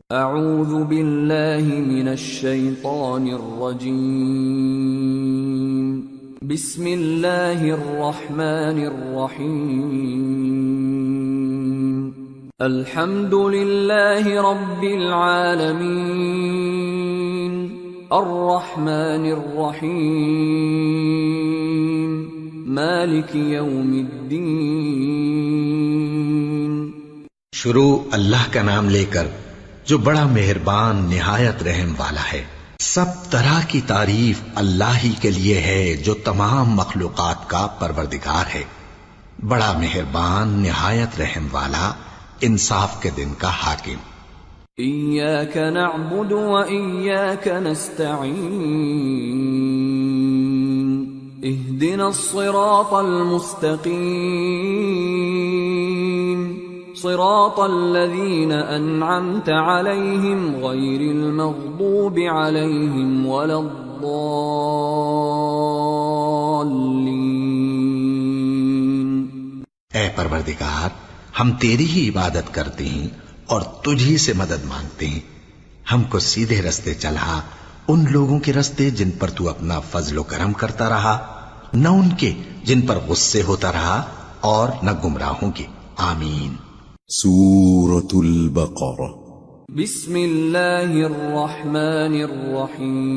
اعوذ باللہ من الشیطان الرجیم بسم اللہ الرحمن الرحیم الحمد للہ رب العالمین الرحمن الرحیم مالک یوم الدین۔ شروع اللہ کا نام لے کر جو بڑا مہربان نہایت رحم والا ہے۔ سب طرح کی تعریف اللہ ہی کے لیے ہے جو تمام مخلوقات کا پروردگار ہے، بڑا مہربان نہایت رحم والا، انصاف کے دن کا حاکم۔ ایاک نعبد و ایاک نستعین اہدنا الصراط المستقیم صراط الذین انعمت علیہم غیر المغضوب علیہم ولا الضالین۔ اے پروردگار، ہم تیری ہی عبادت کرتے ہیں اور تجھ ہی سے مدد مانگتے ہیں، ہم کو سیدھے رستے چلا، ان لوگوں کے رستے جن پر تو اپنا فضل و کرم کرتا رہا، نہ ان کے جن پر غصے ہوتا رہا، اور نہ گمراہوں کے۔ آمین۔ سورة البقرہ۔ بسم اللہ الرحمن الرحیم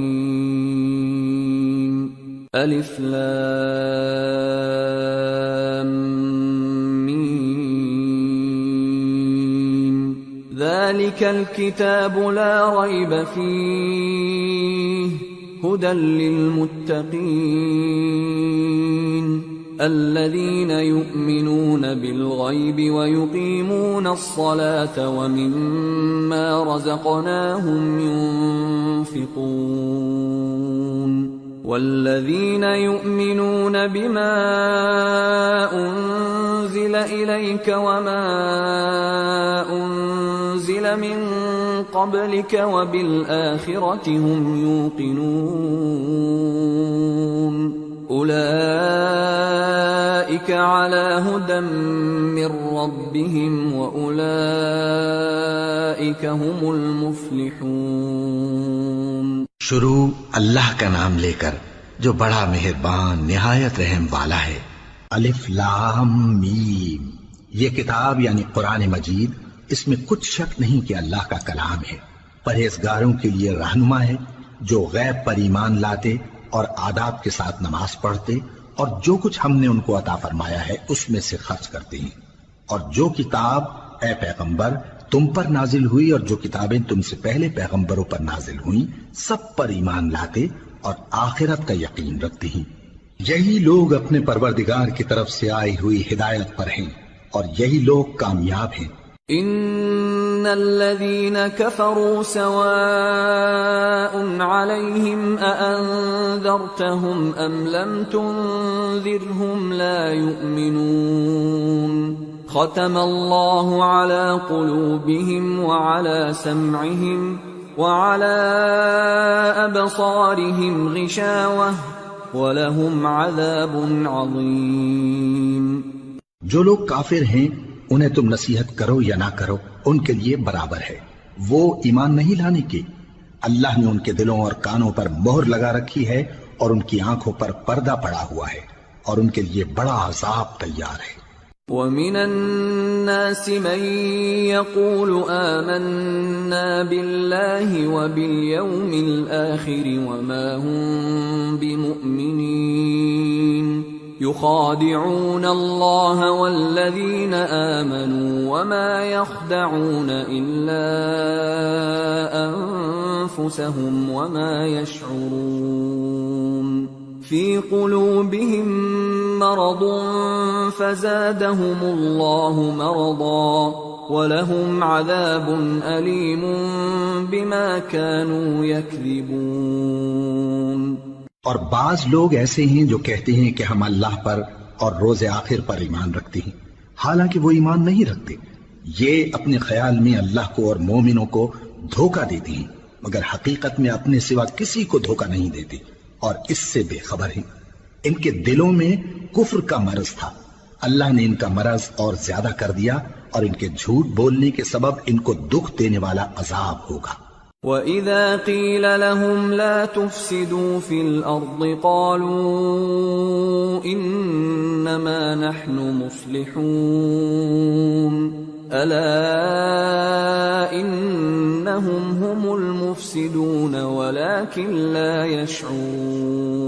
الف لام میم ذالک الکتاب لا ریب فیہ ہدی للمتقین الذين يؤمنون بالغيب ويقيمون الصلاة ومما رزقناهم ينفقون والذين يؤمنون بما أنزل إليك وما أنزل من قبلك وبالآخرة هم يوقنون اولئک علی ھدی من ربہم واولئک ھم المفلحون۔ شروع اللہ کا نام لے کر جو بڑا مہربان نہایت رحم والا ہے۔ الف لام میم، یہ کتاب یعنی قرآن مجید، اس میں کچھ شک نہیں کہ اللہ کا کلام ہے، پرہیزگاروں کے لیے رہنما ہے، جو غیب پر ایمان لاتے اور آداب کے ساتھ نماز پڑھتے اور جو کچھ ہم نے ان کو عطا فرمایا ہے اس میں سے خرچ کرتے ہیں، اور جو کتاب اے پیغمبر تم پر نازل ہوئی اور جو کتابیں تم سے پہلے پیغمبروں پر نازل ہوئیں سب پر ایمان لاتے اور آخرت کا یقین رکھتے ہیں۔ یہی لوگ اپنے پروردگار کی طرف سے آئی ہوئی ہدایت پر ہیں اور یہی لوگ کامیاب ہیں۔ ان الذين كفروا سواء عليهم أأنذرتهم ام لم تنذرهم لا يؤمنون ختم الله على قلوبهم وعلى سمعهم وعلى أبصارهم غشاوة ولهم عذاب عظيم۔ جو لوگ کافر ہیں انہیں تم نصیحت کرو یا نہ کرو ان کے لیے برابر ہے، وہ ایمان نہیں لانے کے، اللہ نے ان کے دلوں اور کانوں پر مہر لگا رکھی ہے اور ان کی آنکھوں پر پردہ پڑا ہوا ہے اور ان کے لیے بڑا عذاب تیار ہے۔ وَمِنَ النَّاسِ مَن يَقُولُ آمَنَّا بِاللَّهِ وَبِالْيَوْمِ الْآخِرِ وَمَا هُم بِمُؤْمِنِينَ يخادعون الله والذين آمنوا وما يخدعون إلا أنفسهم وما يشعرون في قلوبهم مرض فزادهم الله مرضا ولهم عذاب أليم بما كانوا يكذبون۔ اور بعض لوگ ایسے ہیں جو کہتے ہیں کہ ہم اللہ پر اور روز آخر پر ایمان رکھتے ہیں، حالانکہ وہ ایمان نہیں رکھتے۔ یہ اپنے خیال میں اللہ کو اور مومنوں کو دھوکہ دیتے ہیں، مگر حقیقت میں اپنے سوا کسی کو دھوکہ نہیں دیتے اور اس سے بے خبر ہیں۔ ان کے دلوں میں کفر کا مرض تھا، اللہ نے ان کا مرض اور زیادہ کر دیا اور ان کے جھوٹ بولنے کے سبب ان کو دکھ دینے والا عذاب ہوگا۔ وَإِذَا قِيلَ لَهُمْ لَا تُفْسِدُوا فِي الْأَرْضِ قَالُوا إِنَّمَا نَحْنُ مُصْلِحُونَ أَلَا إِنَّهُمْ هُمُ الْمُفْسِدُونَ وَلَكِنْ لَا يَشْعُرُونَ۔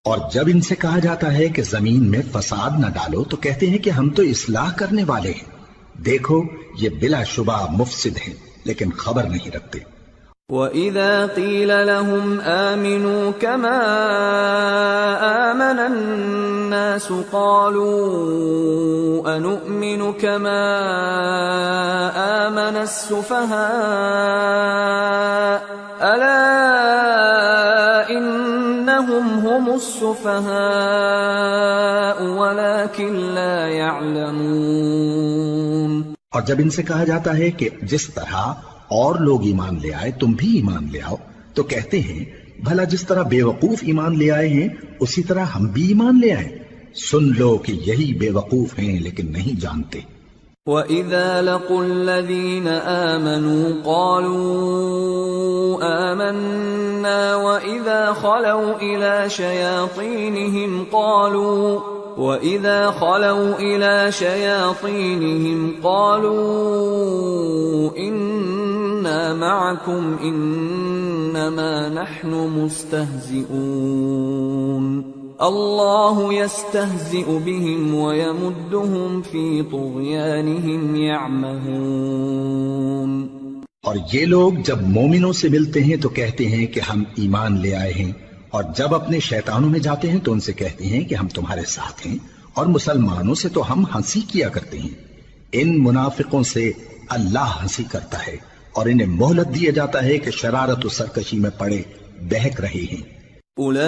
اور جب ان سے کہا جاتا ہے کہ زمین میں فساد نہ ڈالو تو کہتے ہیں کہ ہم تو اصلاح کرنے والے ہیں، دیکھو یہ بلا شبہ مفسد ہیں لیکن خبر نہیں رکھتے۔ وَإِذَا قِيلَ لَهُمْ آمِنُوا كَمَا آمَنَ النَّاسُ قَالُوا أَنُؤْمِنُ كَمَا آمَنَ السُّفَهَاءُ أَلَا إِنَّهُمْ هُمُ السُّفَهَاءُ وَلَكِنْ لَا يَعْلَمُونَ۔ اور جب ان سے کہا جاتا ہے کہ جس طرح اور لوگ ایمان لے آئے تم بھی ایمان لے آؤ تو کہتے ہیں بھلا جس طرح بے وقوف ایمان لے آئے ہیں اسی طرح ہم بھی ایمان لے آئے۔ سن لو کہ یہی بے وقوف ہیں لیکن نہیں جانتے۔ وَإِذَا لَقُوا الَّذِينَ آمَنُوا قَالُوا آمَنَّا وَإِذَا خَلَوْا إِلَى شَيَاطِينِهِمْ قَالُوا إِنَّا مَعَكُمْ إِنَّمَا نَحْنُ مُسْتَهْزِئُونَ اللَّهُ يَسْتَهْزِئُ بِهِمْ وَيَمُدُّهُمْ فِي طُغْيَانِهِمْ يَعْمَهُونَ۔ اور یہ لوگ جب مومنوں سے ملتے ہیں تو کہتے ہیں کہ ہم ایمان لے آئے ہیں، اور جب اپنے شیطانوں میں جاتے ہیں تو ان سے کہتے ہیں کہ ہم تمہارے ساتھ ہیں، اور مسلمانوں سے تو ہم ہنسی کیا کرتے ہیں۔ ان منافقوں سے اللہ ہنسی کرتا ہے اور انہیں مہلت دیا جاتا ہے کہ شرارت و سرکشی میں پڑے بہک رہے ہیں۔ أولئك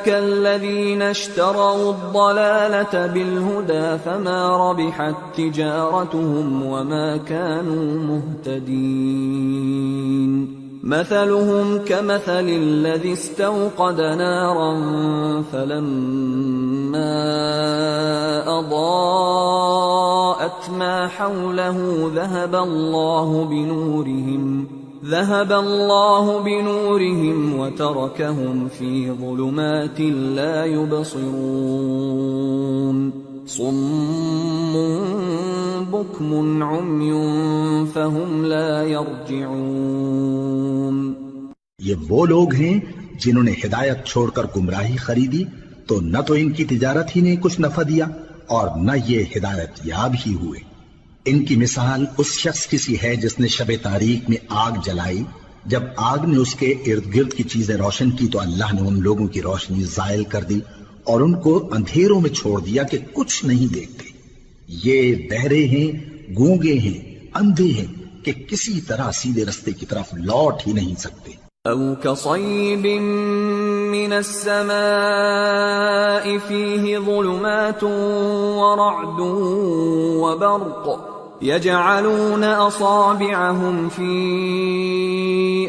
الذين اشتروا الضلالة بالهدى فما ربحت تجارتهم وما كانوا مهتدين مثلهم كمثل الذي استوقد نارا فلما أضاءت ما حوله ذهب الله بنورهم وتركهم في ظلمات لا يبصرون صم بكم عمي فهم لا يرجعون۔ یہ وہ لوگ ہیں جنہوں نے ہدایت چھوڑ کر گمراہی خریدی تو نہ تو ان کی تجارت ہی نے کچھ نفع دیا اور نہ یہ ہدایت یاب ہی ہوئے۔ ان کی مثال اس شخص کی سی ہے جس نے شب تاریک میں آگ جلائی، جب آگ نے اس کے ارد گرد کی چیزیں روشن کی تو اللہ نے ان لوگوں کی روشنی زائل کر دی اور ان کو اندھیروں میں چھوڑ دیا کہ کچھ نہیں دیکھتے۔ یہ بہرے ہیں، گونگے ہیں، اندھے ہیں کہ کسی طرح سیدھے رستے کی طرف لوٹ ہی نہیں سکتے۔ أو كصيب من السماء فيه ظلمات ورعد وبرق يجعلون أصابعهم في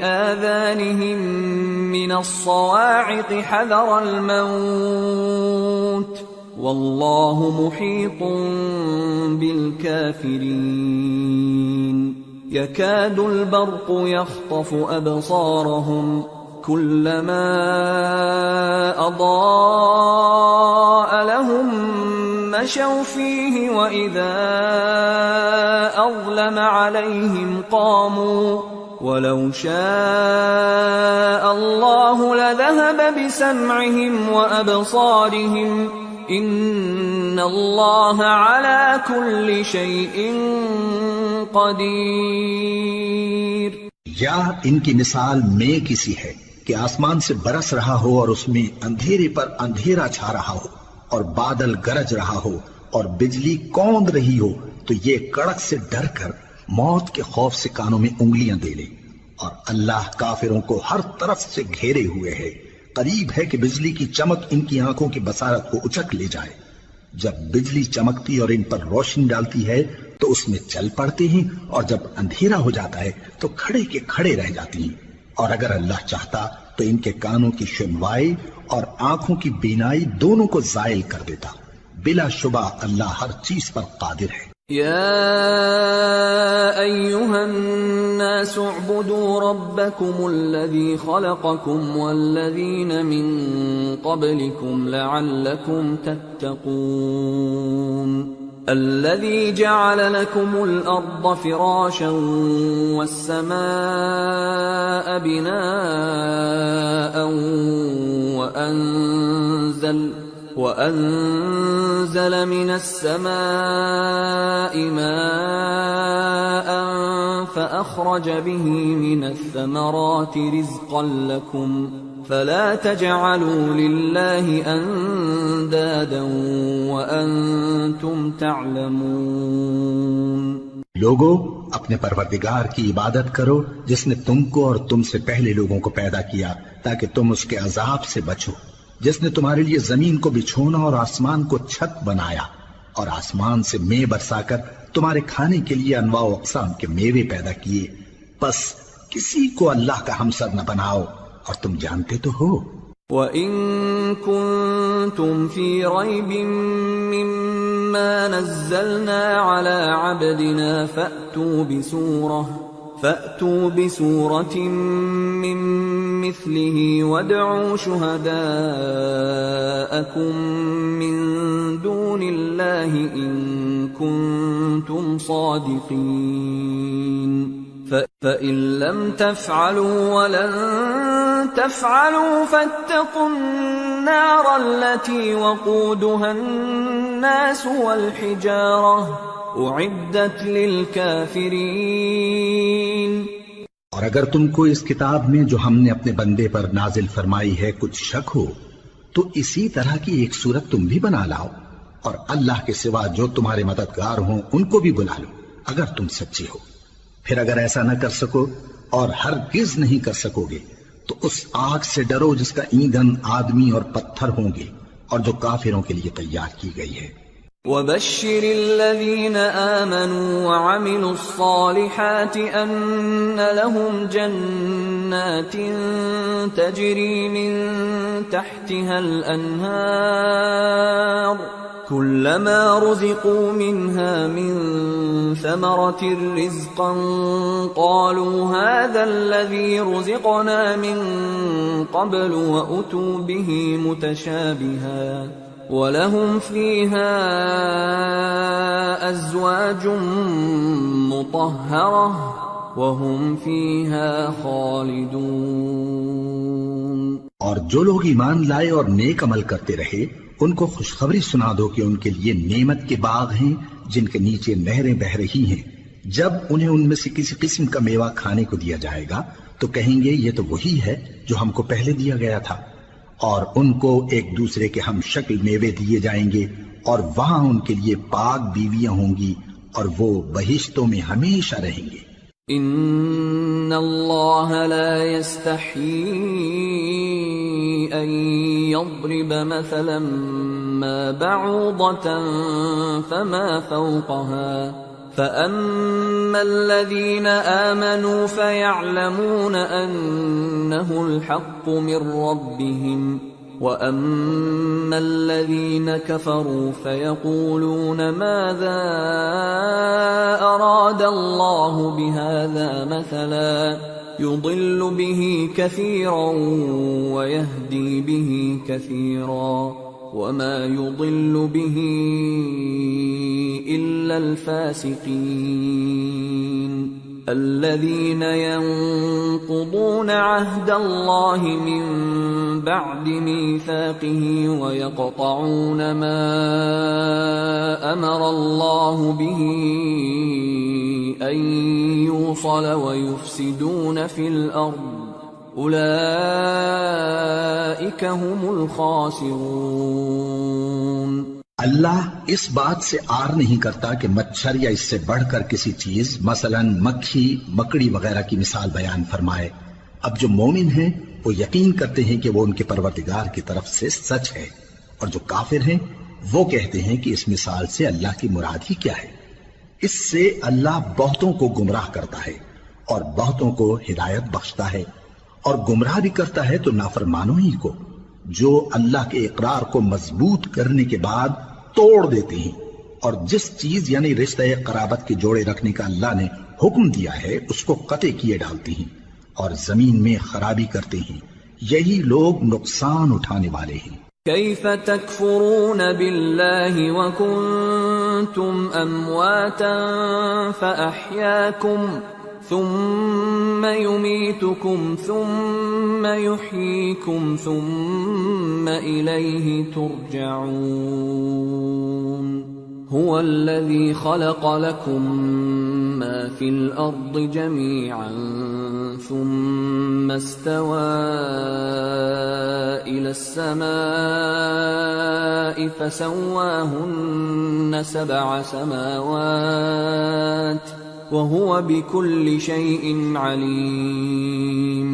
آذانهم من الصواعق حذر الموت والله محيط بالكافرين يكاد البرق يخطف أبصارهم كلما أضاء لهم مشوا فيه وإذا أظلم عليهم قاموا ولو شاء الله لذهب بسمعهم وأبصارهم إن الله على كل شيء قدیر۔ یا ان کی مثال میں کسی ہے کہ آسمان سے برس رہا ہو اور اس میں اندھیرے پر اندھیرا چھا رہا ہو اور بادل گرج رہا ہو اور بجلی کوند رہی ہو تو یہ کڑک سے ڈر کر موت کے خوف سے کانوں میں انگلیاں دے لے، اور اللہ کافروں کو ہر طرف سے گھیرے ہوئے ہے، قریب ہے کہ بجلی کی چمک ان کی آنکھوں کی بصارت کو اچک لے جائے۔ جب بجلی چمکتی اور ان پر روشنی ڈالتی ہے تو اس میں چل پڑتے ہیں، اور جب اندھیرا ہو جاتا ہے تو کھڑے کے کھڑے رہ جاتی ہیں، اور اگر اللہ چاہتا تو ان کے کانوں کی سنوائی اور آنکھوں کی بینائی دونوں کو زائل کر دیتا۔ بلا شبہ اللہ ہر چیز پر قادر ہے۔ يا أيها الناس اعبدوا ربكم الذي خلقكم والذين من قبلكم لعلكم تتقون الذي جعل لكم الأرض فراشا والسماء بناء وأنزل من السماء ماء فأخرج به من الثمرات رزقا لكم فلا تجعلوا لله أندادا وأنتم تعلمون۔ لوگو اپنے پروردگار کی عبادت کرو جس نے تم کو اور تم سے پہلے لوگوں کو پیدا کیا تاکہ تم اس کے عذاب سے بچو، جس نے تمہارے لیے زمین کو بچھونا اور آسمان کو چھت بنایا اور آسمان سے مے برسا کر تمہارے کھانے کے لیے انواع و اقسام کے میوے پیدا کیے، پس کسی کو اللہ کا ہمسر نہ بناؤ اور تم جانتے تو ہو۔ وَإِن كُنتُمْ فِي رَيْبٍ مِّمَّا نَزَّلْنَا عَلَىٰ عَبْدِنَا فَأْتُوا بِسُورَةٍ مِّن مِّثْلِهِ وَادْعُوا شُهَدَاءَكُم مِّن دُونِ اللَّهِ إِن كُنتُمْ صَادِقِينَ فَإِن لَّمْ تَفْعَلُوا وَلَن تَفْعَلُوا فَاتَّقُوا النَّارَ الَّتِي وَقُودُهَا النَّاسُ وَالْحِجَارَةُ اعدت للکافرین۔ اور اگر تم کو اس کتاب میں جو ہم نے اپنے بندے پر نازل فرمائی ہے کچھ شک ہو تو اسی طرح کی ایک صورت تم بھی بنا لاؤ اور اللہ کے سوا جو تمہارے مددگار ہوں ان کو بھی بلا لو اگر تم سچے ہو۔ پھر اگر ایسا نہ کر سکو اور ہرگز نہیں کر سکو گے تو اس آگ سے ڈرو جس کا ایندھن آدمی اور پتھر ہوں گے اور جو کافروں کے لیے تیار کی گئی ہے۔ وَبَشِّرِ الَّذِينَ آمَنُوا وَعَمِلُوا الصَّالِحَاتِ أَنَّ لَهُمْ جَنَّاتٍ تَجْرِي مِن تَحْتِهَا الْأَنْهَارُ كُلَّمَا رُزِقُوا مِنْهَا مِن ثَمَرَةٍ رِزْقًا قَالُوا هَذَا الَّذِي رُزِقْنَا مِن قَبْلُ وَأُتُوا بِهِ مُتَشَابِهًا وَلَهُمْ فِيهَا أَزْوَاجٌ مُطَهَّرَةٌ وَهُمْ فِيهَا خَالِدُونَ۔ اور جو لوگ ایمان لائے اور نیک عمل کرتے رہے ان کو خوشخبری سنا دو کہ ان کے لیے نعمت کے باغ ہیں جن کے نیچے نہریں بہہ رہی ہیں، جب انہیں ان میں سے کسی قسم کا میوہ کھانے کو دیا جائے گا تو کہیں گے یہ تو وہی ہے جو ہم کو پہلے دیا گیا تھا، اور ان کو ایک دوسرے کے ہم شکل میوے دیے جائیں گے اور وہاں ان کے لیے پاک بیویاں ہوں گی اور وہ بہشتوں میں ہمیشہ رہیں گے۔ ان اللہ لا يستحيي ان يضرب مثلا ما بعوضة فما فوقها فأما الذين آمنوا فيعلمون أنه الحق من ربهم وأما الذين كفروا فيقولون ماذا أراد الله بهذا مثلا يضل به كثيرا ويهدي به كثيرا وما يضل به إلا الفاسقين الذين ينقضون عهد الله من بعد ميثاقه ويقطعون ما أمر الله به أن يوصل ويفسدون في الأرض اولئک هم الخاسرون۔ اللہ اس بات سے آر نہیں کرتا کہ مچھر یا اس سے بڑھ کر کسی چیز مثلا مکھی مکڑی وغیرہ کی مثال بیان فرمائے۔ اب جو مومن ہیں وہ یقین کرتے ہیں کہ وہ ان کے پروردگار کی طرف سے سچ ہے، اور جو کافر ہیں وہ کہتے ہیں کہ اس مثال سے اللہ کی مراد ہی کیا ہے۔ اس سے اللہ بہتوں کو گمراہ کرتا ہے اور بہتوں کو ہدایت بخشتا ہے، اور گمراہ بھی کرتا ہے تو نافرمانوں ہی کو، جو اللہ کے اقرار کو مضبوط کرنے کے بعد توڑ دیتے ہیں، اور جس چیز یعنی رشتہ قرابت کے جوڑے رکھنے کا اللہ نے حکم دیا ہے اس کو قطع کیے ڈالتے ہیں اور زمین میں خرابی کرتے ہیں، یہی لوگ نقصان اٹھانے والے ہیں۔ كيف تكفرون بالله وكنتم أمواتا فأحياكم ثم يميتكم ثم يحييكم ثم إليه ترجعون هو الذي خلق لكم ما في الأرض جميعا ثم استوى إلى السماء فسواهن 7 سماوات وهو بكل شيء عليم۔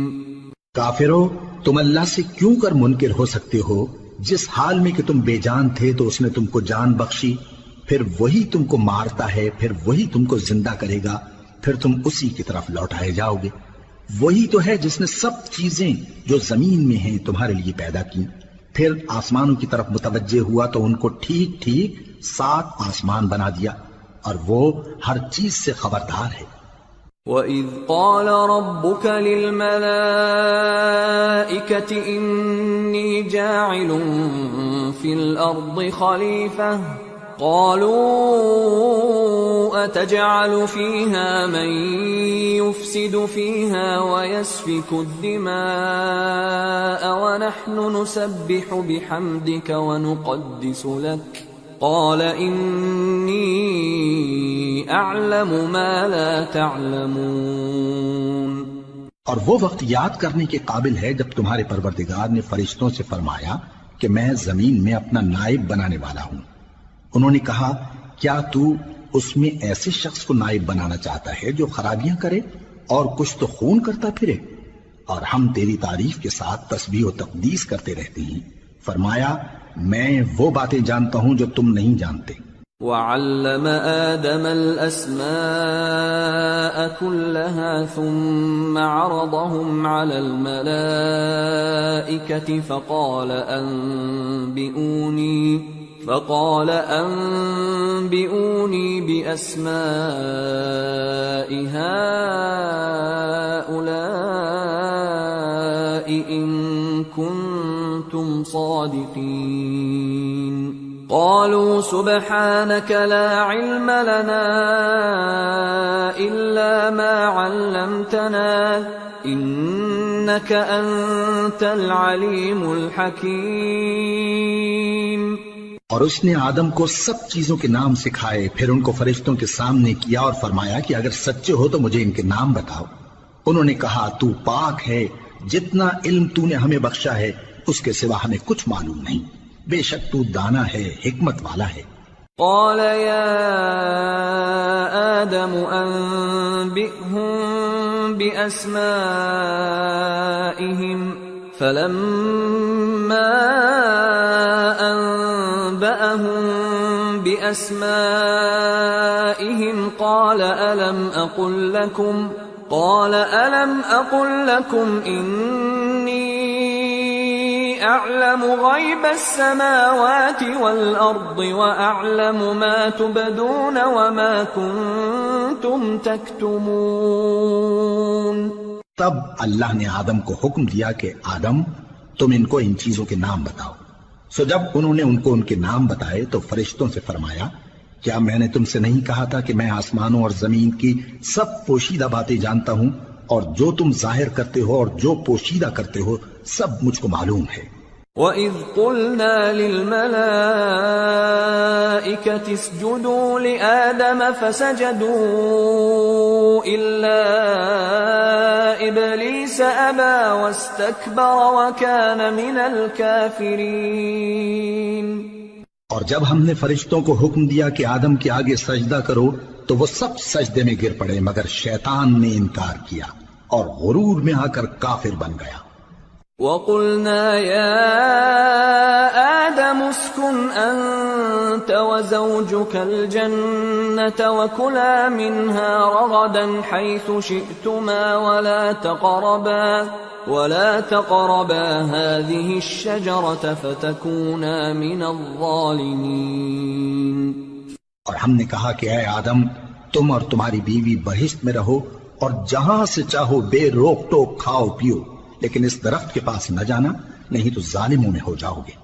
کافرو، تم اللہ سے کیوں کر منکر ہو سکتے ہو؟ جس حال میں کہ تم بے جان تھے تو اس نے تم کو جان بخشی، پھر وہی تم کو مارتا ہے، پھر وہی تم کو زندہ کرے گا، پھر تم اسی کی طرف لوٹائے جاؤ گے۔ وہی تو ہے جس نے سب چیزیں جو زمین میں ہیں تمہارے لیے پیدا کی، پھر آسمانوں کی طرف متوجہ ہوا تو ان کو ٹھیک ٹھیک 7 آسمان بنا دیا، اور وہ ہر چیز سے خبردار ہے۔ وَإِذْ قَالَ رَبُّكَ لِلْمَلَائِكَةِ إِنِّي جَاعِلٌ فِي الْأَرْضِ خَلِيفَةً قَالُوا أَتَجْعَلُ فِيهَا مَن يُفْسِدُ فِيهَا وَيَسْفِكُ الدِّمَاءَ وَنَحْنُ نُسَبِّحُ بِحَمْدِكَ وَنُقَدِّسُ لَكَ قال انی اعلم ما لا تعلمون۔ اور وہ وقت یاد کرنے کے قابل ہے جب تمہارے پروردگار نے فرشتوں سے فرمایا کہ میں زمین میں اپنا نائب بنانے والا ہوں۔ انہوں نے کہا کیا تو اس میں ایسے شخص کو نائب بنانا چاہتا ہے جو خرابیاں کرے اور کچھ تو خون کرتا پھرے؟ اور ہم تیری تعریف کے ساتھ تسبیح و تقدیس کرتے رہتے ہیں۔ فرمایا میں وہ باتیں جانتا ہوں جو تم نہیں جانتے۔ وَعَلَّمَ آدَمَ الْأَسْمَاءَ كُلَّهَا ثُمَّ عَرَضَهُمْ عَلَى الْمَلَائِكَةِ فقال أنبئوني بأسماء هؤلاء إن كنتم صادقين قالوا سبحانك لا علم لنا إلا ما علمتنا إنك أنت العليم الحكيم۔ اور اس نے آدم کو سب چیزوں کے نام سکھائے، پھر ان کو فرشتوں کے سامنے کیا اور فرمایا کہ اگر سچے ہو تو مجھے ان کے نام بتاؤ۔ انہوں نے کہا تو پاک ہے، جتنا علم تو نے ہمیں بخشا ہے اس کے سوا ہمیں کچھ معلوم نہیں، بے شک تو دانا ہے، حکمت والا ہے۔ قال يا آدم أنبئهم بأسمائهم فلما أنبأهم بأسمائهم قال ألم أقل لكم إني أعلم غيب السماوات والأرض وأعلم ما تبدون وما كنتم تكتمون۔ تب اللہ نے آدم کو حکم دیا کہ آدم تم ان کو ان چیزوں کے نام بتاؤ۔ سو جب انہوں نے ان کو ان کے نام بتائے تو فرشتوں سے فرمایا کیا میں نے تم سے نہیں کہا تھا کہ میں آسمانوں اور زمین کی سب پوشیدہ باتیں جانتا ہوں، اور جو تم ظاہر کرتے ہو اور جو پوشیدہ کرتے ہو سب مجھ کو معلوم ہے۔ وَإِذْ قُلْنَا لِلْمَلَائِكَةِ اسْجُدُوا لِآدَمَ فَسَجَدُوا إِلَّا إِبْلِيسَ أَبَى وَاسْتَكْبَرَ وَكَانَ مِنَ الْكَافِرِينَ۔ اور جب ہم نے فرشتوں کو حکم دیا کہ آدم کے آگے سجدہ کرو تو وہ سب سجدے میں گر پڑے مگر شیطان نے انکار کیا اور غرور میں آ کر کافر بن گیا۔ وَقُلْنَا يَا آدَمُ اسْكُنْ أَنْتَ وَزَوْجُكَ الْجَنَّةَ وَكُلَا مِنْهَا رَغَدًا حَيْثُ شِئْتُمَا ولا تقربا هذه الشجرة فتكونا من الظالمين. اور ہم نے کہا کہ اے آدم تم اور تمہاری بیوی بہشت میں رہو اور جہاں سے چاہو بے روک ٹوک کھاؤ پیو، لیکن اس درخت کے پاس نہ جانا، نہیں تو ظالموں میں ہو جاؤ گے.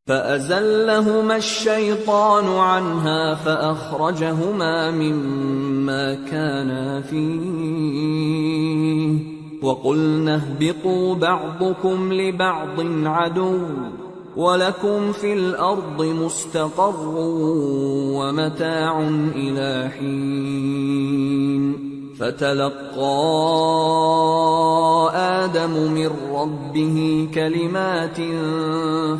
فأزلهما الشيطان عنها فأخرجهما مما كانا فيه وقلنا اهبطوا بعضكم لبعض عدو وَلَكُمْ فِي الْأَرْضِ مُسْتَقَرٌّ وَمَتَاعٌ إِلَىٰ حِينٍ. فَتَلَقَّىٰ آدَمُ مِن رَّبِّهِ كَلِمَاتٍ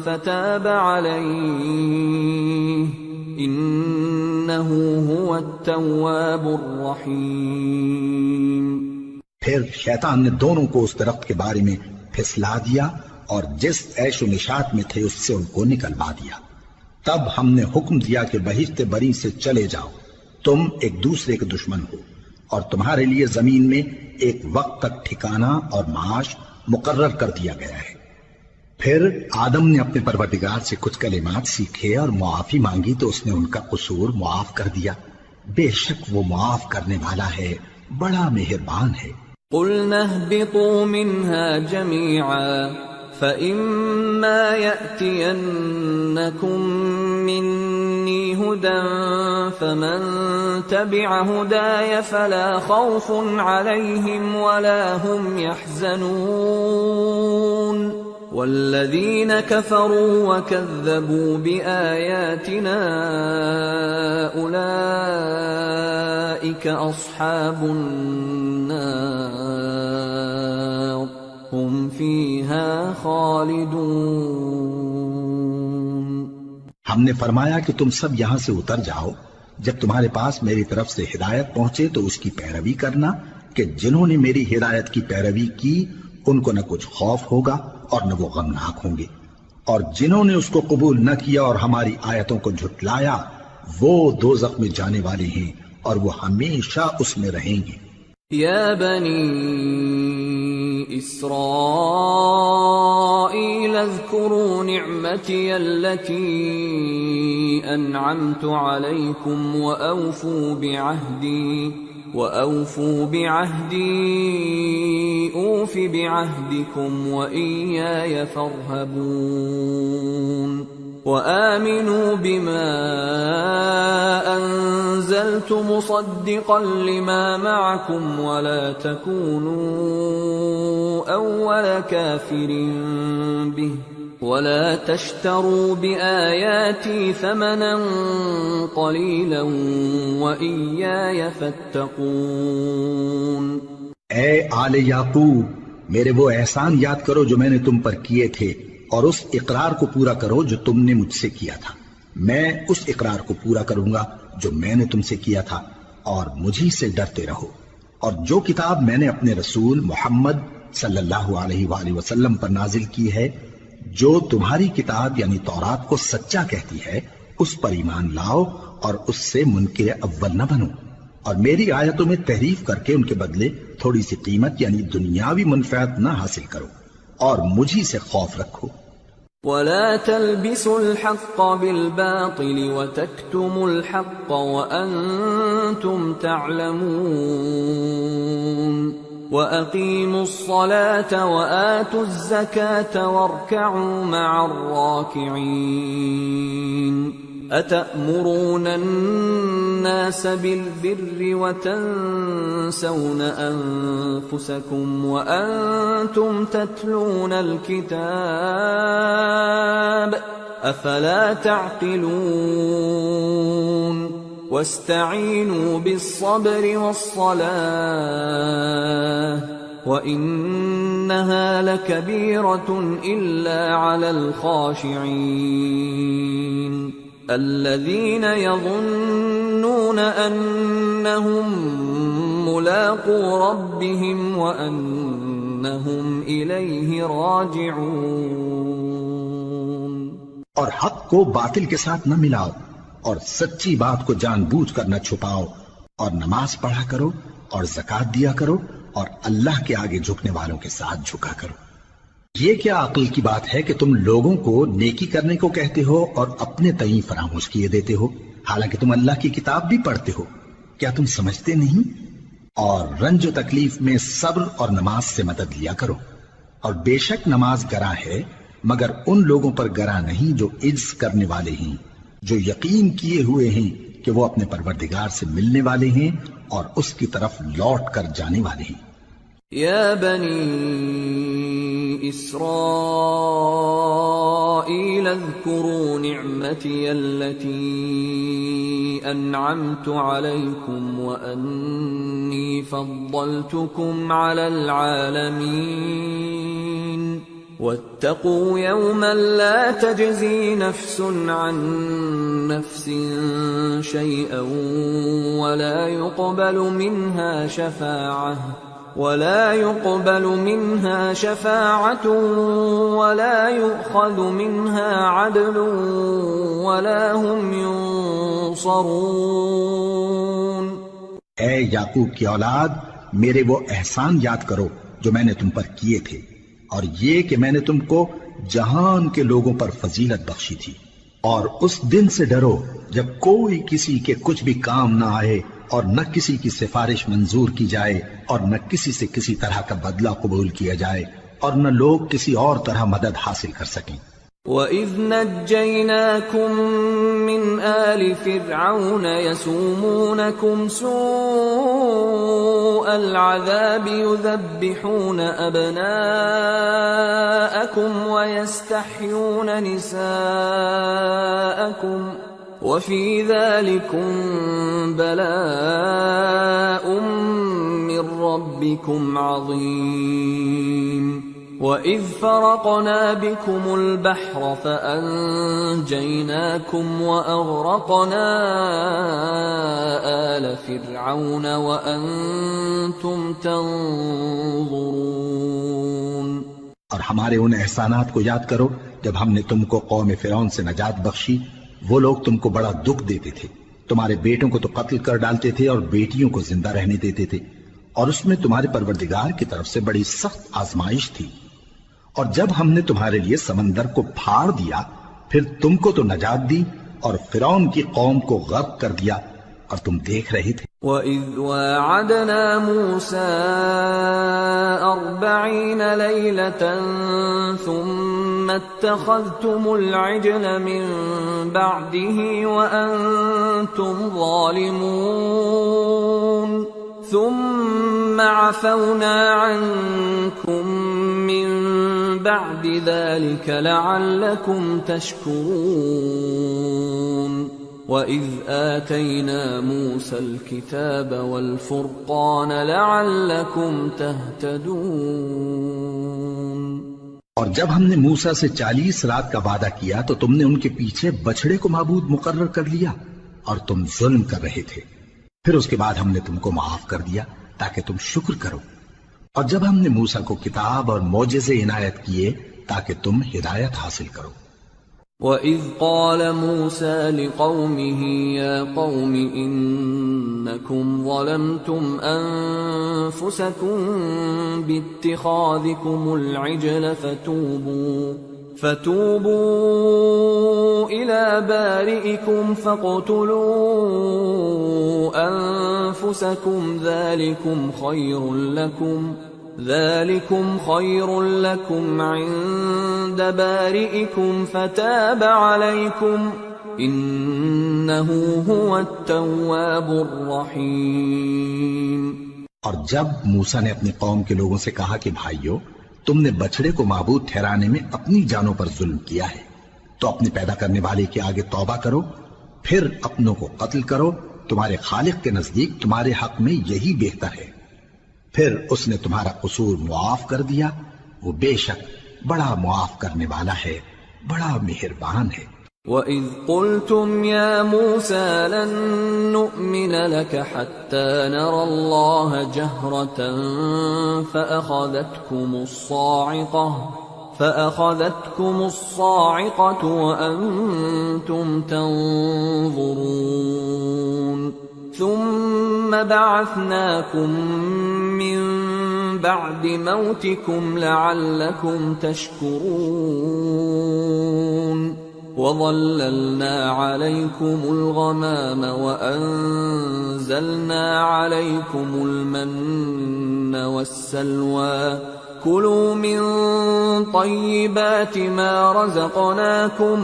فَتَابَ عَلَيْهِ إِنَّهُ هُوَ التَّوَّابُ الرَّحِيمُ. پھر شیطان نے دونوں کو اس درخت کے بارے میں پھسلا دیا اور جس عیش و نشاط میں تھے اس سے ان کو نکلوا دیا. تب ہم نے حکم دیا کہ بہشت بری سے چلے جاؤ، تم ایک دوسرے کے دشمن ہو، اور تمہارے لیے زمین میں ایک وقت تک ٹھکانہ اور معاش مقرر کر دیا گیا ہے. پھر آدم نے اپنے پروردگار سے کچھ کلمات سیکھے اور معافی مانگی تو اس نے ان کا قصور معاف کر دیا. بے شک وہ معاف کرنے والا ہے، بڑا مہربان ہے. قُلْنَا اهْبِطُوا مِنْهَا جَمِيعًا فَإِمَّا يَأْتِيَنَّكُم مِّنِّي هُدًى فَمَن تَبِعَ هُدَايَ فَلَا خَوْفٌ عَلَيْهِمْ وَلَا هُمْ يَحْزَنُونَ. وَالَّذِينَ كَفَرُوا وَكَذَّبُوا بِآيَاتِنَا أُولَٰئِكَ أَصْحَابُ النَّارِ ہم فیہا خالدون. ہم نے فرمایا کہ تم سب یہاں سے اتر جاؤ، جب تمہارے پاس میری طرف سے ہدایت پہنچے تو اس کی پیروی کرنا کہ جنہوں نے میری ہدایت کی پیروی کی ان کو نہ کچھ خوف ہوگا اور نہ وہ غمناک ہوں گے، اور جنہوں نے اس کو قبول نہ کیا اور ہماری آیتوں کو جھٹلایا وہ دوزخ میں جانے والے ہیں اور وہ ہمیشہ اس میں رہیں گے. یا بنی إسرائيل اذكروا نعمتي التي أنعمت عليكم وأوفوا بعهدي أوف بعهدكم وإياي فارهبون. وآمنوا بما أنزلت مصدقا لما معكم ولا تكونوا أول كافر به ولا تشتروا بآياتي ثمنا قليلا وإياي فاتقون. اے آل یعقوب، میرے وہ احسان یاد کرو جو میں نے تم پر کیے تھے، اور اس اقرار کو پورا کرو جو تم نے مجھ سے کیا تھا. میں اس اقرار کو پورا کروں گا جو میں نے تم سے کیا تھا، اور مجھی سے ڈرتے رہو. اور جو کتاب میں نے اپنے رسول محمد صلی اللہ علیہ وآلہ وسلم پر نازل کی ہے، جو تمہاری کتاب یعنی تورات کو سچا کہتی ہے، اس پر ایمان لاؤ اور اس سے منکر اول نہ بنو، اور میری آیتوں میں تحریف کر کے ان کے بدلے تھوڑی سی قیمت یعنی دنیاوی منفعت نہ حاصل کرو، اور مجھی سے خوف رکھو. ولا تلبسوا الحق بالباطل وتكتموا الحق وأنتم تعلمون. وأقيموا الصلاة وآتوا الزكاة واركعوا مع الراكعين. أتأمرون الناس بالبر وتنسون أنفسكم وأنتم تتلون الكتاب أفلا تعقلون. واستعينوا بالصبر والصلاة وإنها لكبيرة إلا على الخاشعين الذين يظنون أنهم ملاقو ربهم وأنهم إليه راجعون. اور حق کو باطل کے ساتھ نہ ملاؤ، اور سچی بات کو جان بوجھ کر نہ چھپاؤ، اور نماز پڑھا کرو اور زکوٰۃ دیا کرو، اور اللہ کے آگے جھکنے والوں کے ساتھ جھکا کرو۔ یہ کیا عقل کی بات ہے کہ تم لوگوں کو نیکی کرنے کو کہتے ہو اور اپنے تئیں فراموش کیے دیتے ہو، حالانکہ تم اللہ کی کتاب بھی پڑھتے ہو؟ کیا تم سمجھتے نہیں؟ اور رنج و تکلیف میں صبر اور نماز سے مدد لیا کرو، اور بے شک نماز گراں ہے مگر ان لوگوں پر گراں نہیں جو عجز کرنے والے ہیں، جو یقین کیے ہوئے ہیں کہ وہ اپنے پروردگار سے ملنے والے ہیں اور اس کی طرف لوٹ کر جانے والے ہیں۔ یا بنی اسرائیل اذکروا نعمتی التي انعمت علیکم وانی فضلتکم علی العالمین واتقوا يوما لا تجزي نفس عن نفس شيئا ولا يقبل منها شفاعة ولا يؤخذ منها عدل ولا هم ينصرون۔ اے یعقوب کی اولاد، میرے وہ احسان یاد کرو جو میں نے تم پر کیے تھے، اور یہ کہ میں نے تم کو جہان کے لوگوں پر فضیلت بخشی تھی، اور اس دن سے ڈرو جب کوئی کسی کے کچھ بھی کام نہ آئے، اور نہ کسی کی سفارش منظور کی جائے، اور نہ کسی سے کسی طرح کا بدلہ قبول کیا جائے، اور نہ لوگ کسی اور طرح مدد حاصل کر سکیں۔ وَإِذْ نَجَّيْنَاكُمْ مِنْ آلِ فِرْعَوْنَ يَسُومُونَكُمْ سُوءَ الْعَذَابِ يُذَبِّحُونَ أَبْنَاءَكُمْ وَيَسْتَحْيُونَ نِسَاءَكُمْ وَفِي ذَلِكُمْ بَلَاءٌ مِّن رَّبِّكُمْ عَظِيمٌ۔ وَإِذْ فَرَقْنَا بِكُمُ الْبَحْرَ فَأَنجَيْنَاكُمْ وَأَغْرَقْنَا آلَ فِرْعَوْنَ وَأَنْتُمْ تَنظُرُونَ۔ اور ہمارے ان احسانات کو یاد کرو جب ہم نے تم کو قوم فرعون سے نجات بخشی۔ وہ لوگ تم کو بڑا دکھ دیتے تھے، تمہارے بیٹوں کو تو قتل کر ڈالتے تھے اور بیٹیوں کو زندہ رہنے دیتے تھے، اور اس میں تمہارے پروردگار کی طرف سے بڑی سخت آزمائش تھی۔ اور جب ہم نے تمہارے لیے سمندر کو پھاڑ دیا، پھر تم کو تو نجات دی اور فرعون کی قوم کو غرق کر دیا، اور تم دیکھ رہے تھے۔ وَإِذْ وَاعَدْنَا مُوسَىٰ 40 لَيْلَةً ثُمَّ اتَّخَذْتُمُ الْعِجْلَ مِن بَعْدِهِ وَأَنْتُمْ ظَالِمُونَ ثُمَّ عَفَوْنَا عَنْكُمْ مِن بَعْدِ ذَلِكَ لَعَلَّكُمْ تَشْكُرُونَ۔ وَإِذْ آتَيْنَا مُوسَى الْكِتَابَ وَالْفُرْقَانَ لَعَلَّكُمْ تَهْتَدُونَ۔ اور جب ہم نے موسیٰ سے 40 رات کا وعدہ کیا تو تم نے ان کے پیچھے بچھڑے کو معبود مقرر کر لیا، اور تم ظلم کر رہے تھے۔ پھر اس کے بعد ہم نے تم کو معاف کر دیا تاکہ تم شکر کرو۔ اور جب ہم نے موسیٰ کو کتاب اور معجزے عنایت کیے تاکہ تم ہدایت حاصل کرو۔ وَإِذْ قَالَ مُوسَىٰ لِقَوْمِهِ يَا قَوْمِ إِنَّكُمْ ظَلَمْتُمْ أَنفُسَكُمْ بِاتِّخَاذِكُمُ الْعِجْلَ فَتُوبُوا إِلَىٰ بَارِئِكُمْ فَاقْتُلُوا أَنفُسَكُمْ ذَلِكُمْ خَيْرٌ لَكُمْ عِندَ بَارِئِكُمْ فَتَابَ عَلَيْكُمْ إِنَّهُ هُوَ التَّوَّابُ الرَّحِيمُ۔ اور جب موسیٰ نے اپنی قوم کے لوگوں سے کہا کہ بھائیو، تم نے بچڑے کو معبود ٹھہرانے میں اپنی جانوں پر ظلم کیا ہے، تو اپنے پیدا کرنے والے کے آگے توبہ کرو، پھر اپنوں کو قتل کرو، تمہارے خالق کے نزدیک تمہارے حق میں یہی بہتر ہے۔ پھر اس نے تمہارا قصور معاف کر دیا، وہ بے شک بڑا معاف کرنے والا ہے، بڑا مہربان ہے۔ وَإِذْ قُلْتُمْ يَا مُوسَىٰ لَن نُّؤْمِنَ لَكَ حَتَّىٰ نَرَى اللَّهَ جَهْرَةً فَأَخَذَتْكُمُ الصَّاعِقَةُ وَأَنتُمْ تَنظُرُونَ ثُمَّ بَعَثْنَاكُم مِّن بعد موتكم لعلكم تشكرون وظللنا عليكم الغمام وأنزلنا عليكم المن والسلوى كلوا من طيبات ما رزقناكم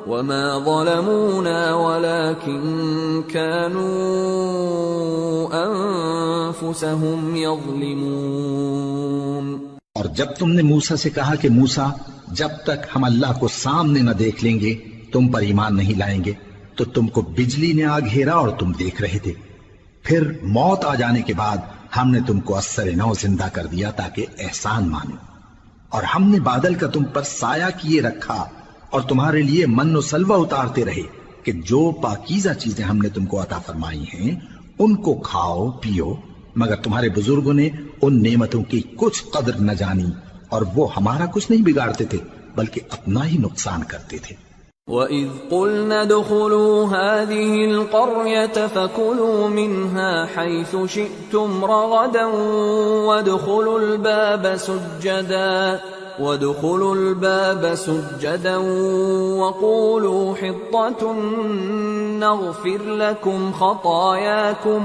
وما ظلمونا ولكن كانوا أنفسهم يظلمون۔ اور جب تم نے موسیٰ سے کہا کہ موسیٰ جب تک ہم اللہ کو سامنے نہ دیکھ لیں گے تم پر ایمان نہیں لائیں گے، تو تم کو بجلی نے آ گھیرا اور تم دیکھ رہے تھے، پھر موت آ جانے کے بعد ہم نے تم کو اثر نو زندہ کر دیا تاکہ احسان مانو، اور ہم نے بادل کا تم پر سایہ کیے رکھا اور تمہارے لیے من و سلوہ اتارتے رہے کہ جو پاکیزہ چیزیں ہم نے تم کو عطا فرمائی ہیں ان کو کھاؤ پیو، مگر تمہارے بزرگوں نے ان نعمتوں کی کچھ قدر نہ جانی اور وہ ہمارا کچھ نہیں بگاڑتے تھے بلکہ اپنا ہی نقصان کرتے تھے۔ وَإِذْ قُلْنَا ادْخُلُوا هَٰذِهِ الْقَرْيَةَ فَكُلُوا مِنْهَا حَيْثُ شِئْتُمْ رَغَدًا وَادْخُلُوا الْبَابَ سُجَّدًا وَقُولُوا حِطَّةٌ نَغْفِرْ لَكُمْ خَطَايَاكُمْ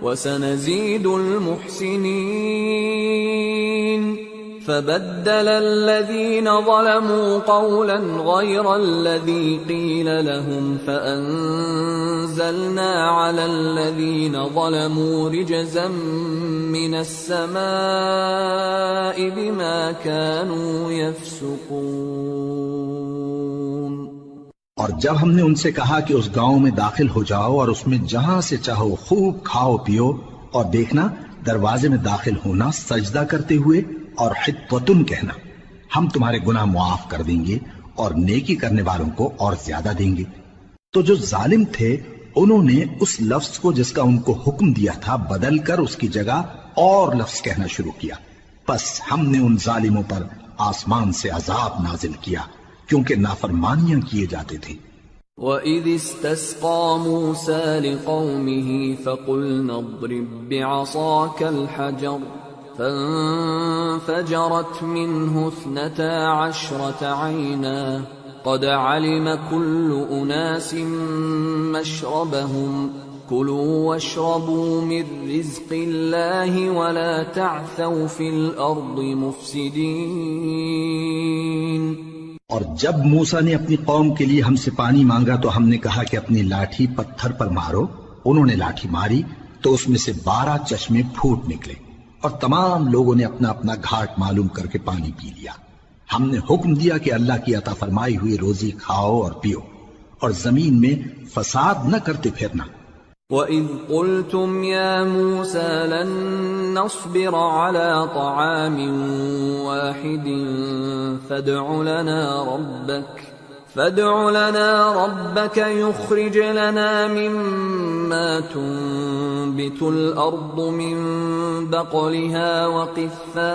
وَسَنَزِيدُ الْمُحْسِنِينَ۔ فبدل الذين ظلموا قولا غير الذي قيل لهم فأنزلنا على الذين ظلموا رجزا من السماء بما كانوا يفسقون۔ اور جب ہم نے ان سے کہا کہ اس گاؤں میں داخل ہو جاؤ اور اس میں جہاں سے چاہو خوب کھاؤ پیو، اور دیکھنا دروازے میں داخل ہونا سجدہ کرتے ہوئے اور حطوتن کہنا، ہم تمہارے گناہ معاف کر دیں گے اور نیکی کرنے والوں کو اور زیادہ دیں گے۔ تو جو ظالم تھے انہوں نے اس لفظ کو جس کا ان کو حکم دیا تھا بدل کر اس کی جگہ اور لفظ کہنا شروع کیا، پس ہم نے ان ظالموں پر آسمان سے عذاب نازل کیا کیونکہ نافرمانیاں کیے جاتے تھے۔ وَإِذِ اسْتَسْقَىٰ مُوسَىٰ لِقَوْمِهِ فَقُلْنَا اضْرِب بِّعَصَاكَ الْحَجَرَ فانفجرت منه 12 عينا قد علم كل أناس مشربهم كلوا واشربوا من رزق الله ولا تعثوا في الأرض مفسدين۔ اور جب موسیٰ نے اپنی قوم کے لیے ہم سے پانی مانگا تو ہم نے کہا کہ اپنی لاٹھی پتھر پر مارو، انہوں نے لاٹھی ماری تو اس میں سے 12 چشمے پھوٹ نکلے اور تمام لوگوں نے اپنا اپنا گھاٹ معلوم کر کے پانی پی لیا۔ ہم نے حکم دیا کہ اللہ کی عطا فرمائی ہوئی روزی کھاؤ اور پیو اور زمین میں فساد نہ کرتے پھرنا۔ وَإِذْ قُلْتُمْ يَا مُوسَىٰ لَن نَّصْبِرَ عَلَىٰ طَعَامٍ وَاحِدٍ فادع لنا ربك يخرج لنا مما تنبت الأرض من بقلها وقثائها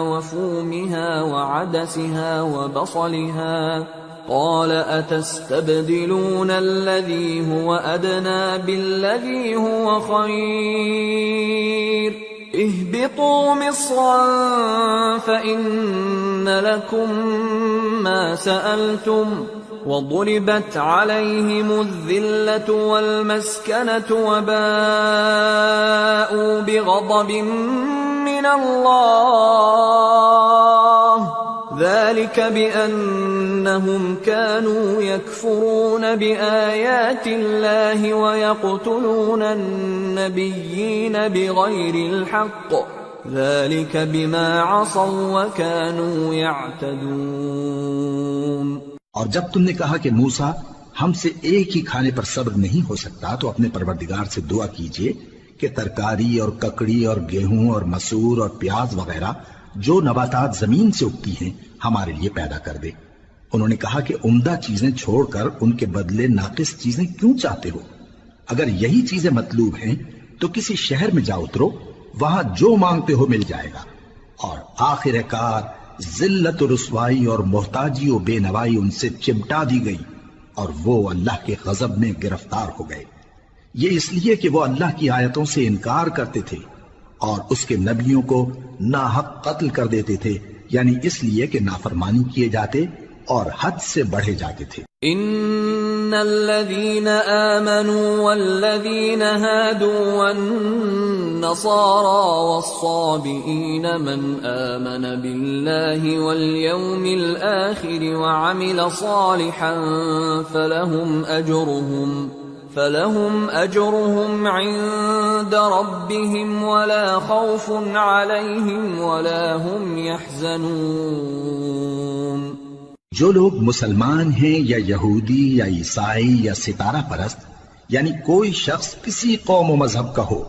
وفومها وعدسها وبصلها قال أتستبدلون الذي هو أدنى بالذي هو خير اهبطوا مصرا فإن لكم ما سألتم وضربت عليهم الذلة والمسكنة وباءوا بغضب من الله ذلك بأنهم كانوا يكفرون بآيات الله ويقتلون النبيين بغير الحق ذلك بما عصوا وكانوا يعتدون۔ اور جب تم نے کہا کہ موسیٰ ہم سے ایک ہی کھانے پر صبر نہیں ہو سکتا تو اپنے پروردگار سے دعا کیجئے کہ ترکاری اور ککڑی اور گیہوں اور مسور اور پیاز وغیرہ جو نباتات زمین سے اگتی ہیں ہمارے لیے پیدا کر دے۔ انہوں نے کہا کہ عمدہ چیزیں چھوڑ کر ان کے بدلے ناقص چیزیں کیوں چاہتے ہو؟ اگر یہی چیزیں مطلوب ہیں تو کسی شہر میں جا اترو، وہاں جو مانگتے ہو مل جائے گا۔ اور آخر کار ذلت و رسوائی اور محتاجی و بے نوائی ان سے چمٹا دی گئی اور وہ اللہ کے غضب میں گرفتار ہو گئے، یہ اس لیے کہ وہ اللہ کی آیتوں سے انکار کرتے تھے اور اس کے نبیوں کو ناحق قتل کر دیتے تھے، یعنی اس لیے کہ نافرمانی کیے جاتے اور حد سے بڑھے جاتے تھے۔ ان الذين آمنوا والذين هادوا والنصارى والصابئين من آمن بالله واليوم الآخر وعمل صالحا فلهم أجرهم عند ربهم ولا خوف عليهم ولا هم يحزنون۔ جو لوگ مسلمان ہیں یا یہودی یا عیسائی یا ستارہ پرست، یعنی کوئی شخص کسی قوم و مذہب کا ہو،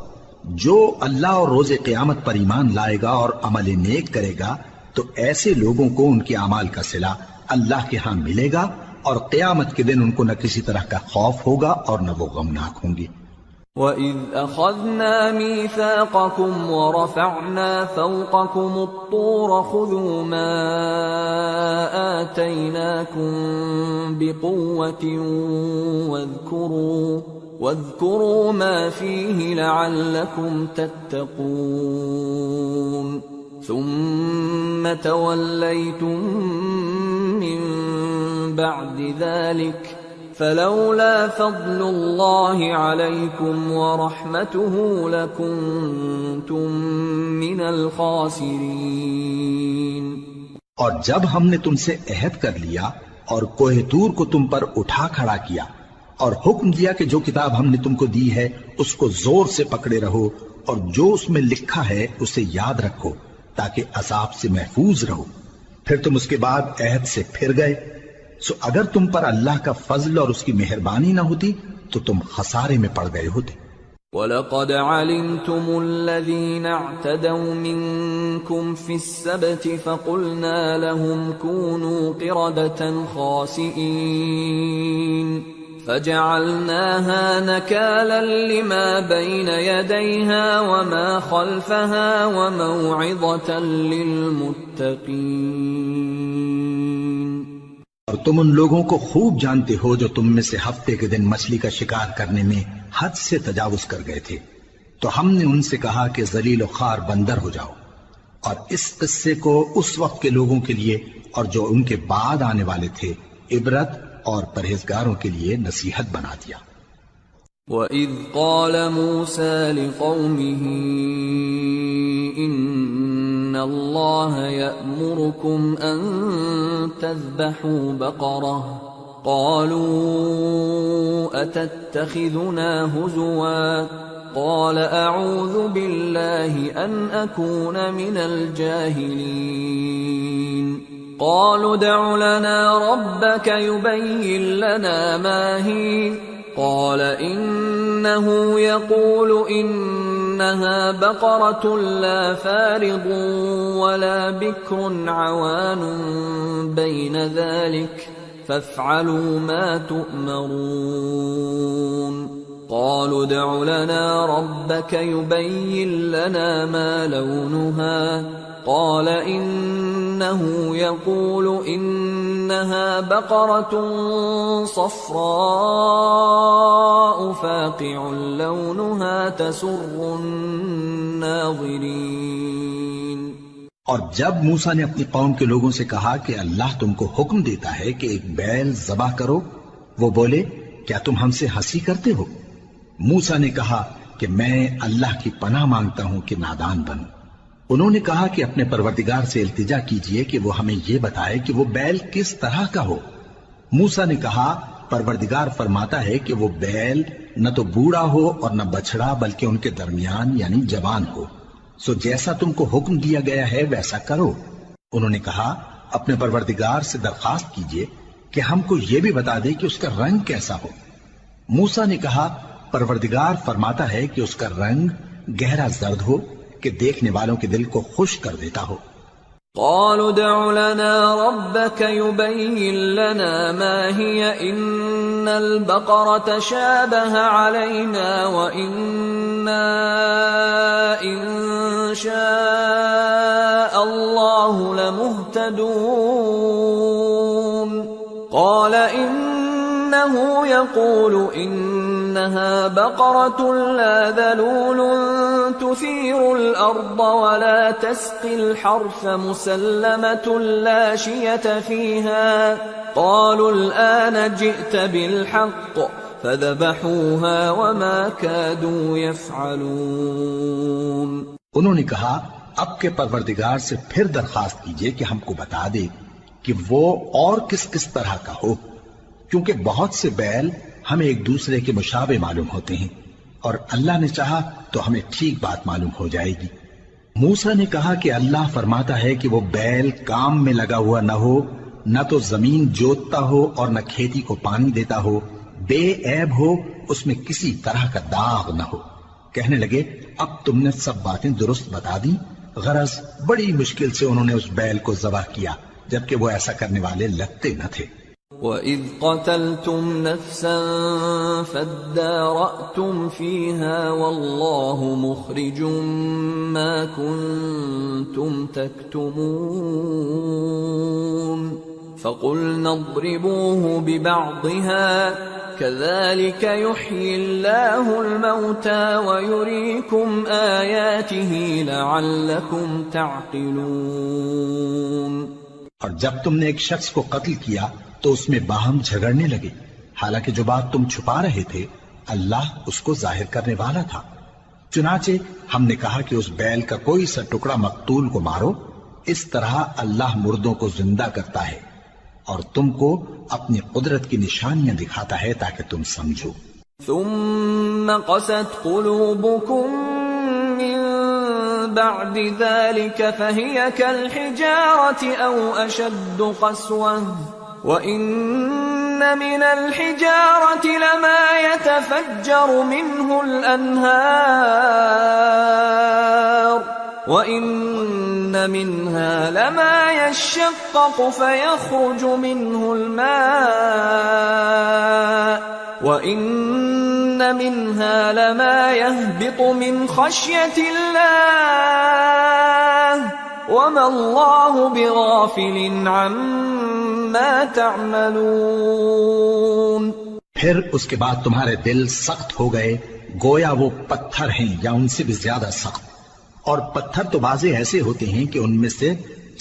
جو اللہ اور روز قیامت پر ایمان لائے گا اور عمل نیک کرے گا، تو ایسے لوگوں کو ان کے اعمال کا صلہ اللہ کے ہاں ملے گا، اور قیامت کے دن ان کو نہ کسی طرح کا خوف ہوگا اور نہ وہ غمناک ہوں گے۔ وَإِذْ أَخَذْنَا مِيثَاقَكُمْ وَرَفَعْنَا فَوْقَكُمُ الطُّورَ خُذُوا مَا آتَيْنَاكُمْ بِقُوَّةٍ وَاذْكُرُوا مَا فِيهِ لَعَلَّكُمْ تَتَّقُونَ ثُمَّ تَوَلَّيْتُمْ مِنْ بَعْدِ ذَلِكَ فلولا فضل اللہ علیکم ورحمتہ لکنتم من الخاسرین۔ اور جب ہم نے تم سے عہد کر لیا اور کوہ طور کو تم پر اٹھا کھڑا کیا اور حکم دیا کہ جو کتاب ہم نے تم کو دی ہے اس کو زور سے پکڑے رہو اور جو اس میں لکھا ہے اسے یاد رکھو تاکہ عذاب سے محفوظ رہو، پھر تم اس کے بعد عہد سے پھر گئے، سو اگر تم پر اللہ کا فضل اور اس کی مہربانی نہ ہوتی تو تم خسارے میں پڑ گئے ہوتے۔ وَلَقَدْ عَلِمْتُمُ الَّذِينَ اعْتَدَوْا مِنْكُمْ فِي السَّبْتِ فَقُلْنَا لَهُمْ كُونُوا قِرَدَةً خَاسِئِينَ فَجَعَلْنَاهَا نَكَالًا لِمَا بَيْنَ يَدَيْهَا وَمَا خَلْفَهَا وَمَوْعِظَةً لِلْمُتَّقِينَ۔ اور تم ان لوگوں کو خوب جانتے ہو جو تم میں سے ہفتے کے دن مچھلی کا شکار کرنے میں حد سے تجاوز کر گئے تھے، تو ہم نے ان سے کہا کہ ذلیل و خوار بندر ہو جاؤ، اور اس قصے کو اس وقت کے لوگوں کے لیے اور جو ان کے بعد آنے والے تھے عبرت اور پرہیزگاروں کے لیے نصیحت بنا دیا۔ وَإِذْ قَالَ مُوسَى لِقَوْمِهِ إِنَّ اللَّهَ يَأْمُرُكُمْ أَن تَذْبَحُوا بَقَرَةً قَالُوا أَتَتَّخِذُنَا هُزُوًا قَالَ أَعُوذُ بِاللَّهِ أَنْ أَكُونَ مِنَ الْجَاهِلِينَ قَالُوا ادْعُ لَنَا رَبَّكَ يُبَيِّن لَّنَا مَا هِيَ قال إنه يقول إنها بقرة لا فارض ولا بكر عوان بين ذلك فافعلوا ما تؤمرون قالوا ادع لنا ربك يبين لنا ما لونها قال إنه يقول إنها بقرة صفراء فاقع لونها تسر الناظرين۔ اور جب موسیٰ نے اپنی قوم کے لوگوں سے کہا کہ اللہ تم کو حکم دیتا ہے کہ ایک بیل ذبح کرو، وہ بولے کیا تم ہم سے ہنسی کرتے ہو؟ موسیٰ نے کہا کہ میں اللہ کی پناہ مانگتا ہوں کہ نادان بنوں۔ انہوں نے کہا کہ اپنے پروردگار سے التجا کیجئے کہ وہ ہمیں یہ بتائے کہ وہ بیل کس طرح کا ہو۔ موسیٰ نے کہا پروردگار فرماتا ہے کہ وہ بیل نہ تو بوڑھا ہو اور نہ بچڑا بلکہ ان کے درمیان یعنی جوان ہو، سو جیسا تم کو حکم دیا گیا ہے ویسا کرو۔ انہوں نے کہا اپنے پروردگار سے درخواست کیجئے کہ ہم کو یہ بھی بتا دے کہ اس کا رنگ کیسا ہو۔ موسیٰ نے کہا پروردگار فرماتا ہے کہ اس کا رنگ گہرا زرد ہو کہ دیکھنے والوں کے دل کو خوش کر دیتا ہو۔ قالوا ادع لنا ربك يبين لنا ما هي إن البقرة شابه علينا وإنا إن شاء الله لمهتدون قال إنه يقول إنها بقرة لا ذلول تثير الأرض ولا تسقي الحرث مسلمة لا شية فيها قالوا الآن جئت بالحق فذبحوها وما كادوا يفعلون۔ انہوں نے کہا اب کے پروردگار سے پھر درخواست کیجئے کہ ہم کو بتا دے کہ وہ اور کس کس طرح کا ہو، کیونکہ بہت سے بیل ہمیں ایک دوسرے کے مشابہ معلوم ہوتے ہیں، اور اللہ نے چاہا تو ہمیں ٹھیک بات معلوم ہو جائے گی۔ موسیٰ نے کہا کہ اللہ فرماتا ہے کہ وہ بیل کام میں لگا ہوا نہ ہو، نہ تو زمین جوتتا ہو اور نہ کھیتی کو پانی دیتا ہو، بے عیب ہو، اس میں کسی طرح کا داغ نہ ہو۔ کہنے لگے اب تم نے سب باتیں درست بتا دی، غرض بڑی مشکل سے انہوں نے اس بیل کو ذبح کیا، جبکہ وہ ایسا کرنے والے لگتے نہ تھے۔ وَإِذْ قَتَلْتُمْ نَفْسًا فَادَّارَأْتُمْ فِيهَا وَاللَّهُ مُخْرِجٌ مَا كُنْتُمْ تَكْتُمُونَ فَقُلْنَا اضْرِبُوهُ بِبَعْضِهَا كَذَلِكَ يُحْيِي اللَّهُ الْمَوْتَى وَيُرِيكُمْ آيَاتِهِ لَعَلَّكُمْ تَعْقِلُونَ۔ اور جب تم نے ایک شخص کو قتل کیا تو اس میں باہم جھگڑنے لگے، حالانکہ جو بات تم چھپا رہے تھے اللہ اس کو ظاہر کرنے والا تھا۔ چنانچہ ہم نے کہا کہ اس بیل کا کوئی سا ٹکڑا مقتول کو مارو، اس طرح اللہ مردوں کو زندہ کرتا ہے اور تم کو اپنی قدرت کی نشانیاں دکھاتا ہے تاکہ تم سمجھو۔ ثم قست قلوبكم من بعد ذلك فهي كالحجارة أو أشد قسوة وإن من الحجارة لما يتفجر منه الأنهار وإن منها لما يشقق فيخرج منه الماء وَإِنَّ مِنْهَا لَمَا يَهْبِطُ مِنْ خَشْيَةِ اللَّهِ وَمَا اللَّهُ بِغَافِلٍ عَمَّا تَعْمَلُونَ۔ پھر اس کے بعد تمہارے دل سخت ہو گئے گویا وہ پتھر ہیں یا ان سے بھی زیادہ سخت، اور پتھر تو بعضے ایسے ہوتے ہیں کہ ان میں سے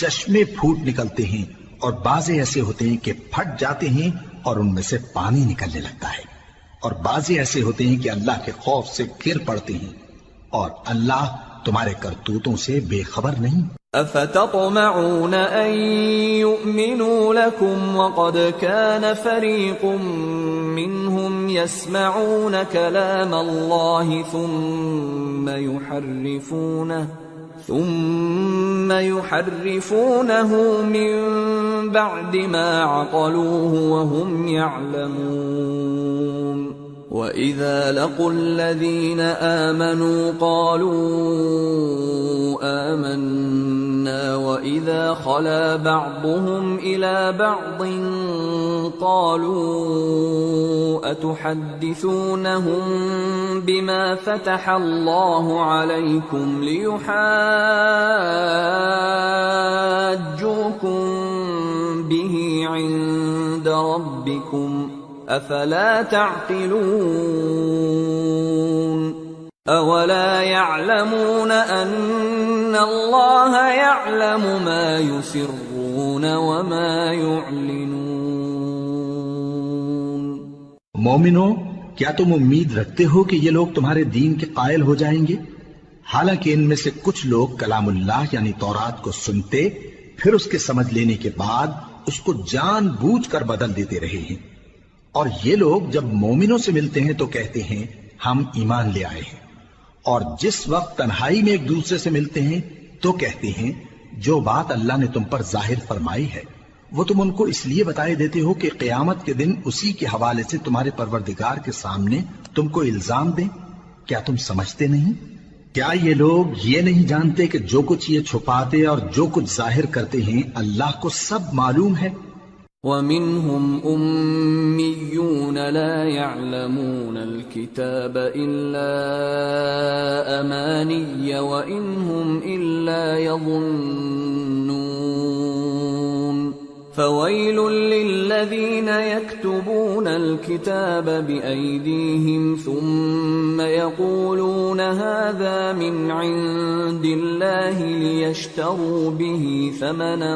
چشمے پھوٹ نکلتے ہیں، اور بعضے ایسے ہوتے ہیں کہ پھٹ جاتے ہیں اور ان میں سے پانی نکلنے لگتا ہے، اور بعضے ایسے ہوتے ہیں کہ اللہ کے خوف سے گر پڑتے ہیں، اور اللہ تمہارے کرتوتوں سے بے خبر نہیں۔ أفتطمعون أن يؤمنوا لكم وقد كان فريق منهم يسمعون كلام الله ثم يحرفونه من بعد ما عقلوه وهم يعلمون وَإِذَا لَقُوا الَّذِينَ آمَنُوا قَالُوا آمَنَّا وَإِذَا خَلَا بَعْضُهُمْ إِلَى بَعْضٍ قَالُوا أَتُحَدِّثُونَهُم بِمَا فَتَحَ اللَّهُ عَلَيْكُمْ لِيُحَاجُّوكُم بِهِ عِندَ رَبِّكُمْ افلا تعقلون اولا يعلمون ان الله يعلم ما يسرون وما يعلنون۔ مومنو، کیا تم امید رکھتے ہو کہ یہ لوگ تمہارے دین کے قائل ہو جائیں گے؟ حالانکہ ان میں سے کچھ لوگ کلام اللہ یعنی تورات کو سنتے پھر اس کے سمجھ لینے کے بعد اس کو جان بوجھ کر بدل دیتے رہے ہیں، اور یہ لوگ جب مومنوں سے ملتے ہیں تو کہتے ہیں ہم ایمان لے آئے ہیں، اور جس وقت تنہائی میں ایک دوسرے سے ملتے ہیں تو کہتے ہیں جو بات اللہ نے تم پر ظاہر فرمائی ہے وہ تم ان کو اس لیے بتائے دیتے ہو کہ قیامت کے دن اسی کے حوالے سے تمہارے پروردگار کے سامنے تم کو الزام دیں۔ کیا تم سمجھتے نہیں؟ کیا یہ لوگ یہ نہیں جانتے کہ جو کچھ یہ چھپاتے اور جو کچھ ظاہر کرتے ہیں اللہ کو سب معلوم ہے؟ وَمِنْهُمْ أُمِّيُّونَ لَا يَعْلَمُونَ الْكِتَابَ إِلَّا أَمَانِيَّ وَإِنْ هُمْ إِلَّا يَظُنُّونَ فويل للذين يكتبون الكتاب بأيديهم ثم يقولون هذا من عند الله ليشتروا به ثمنا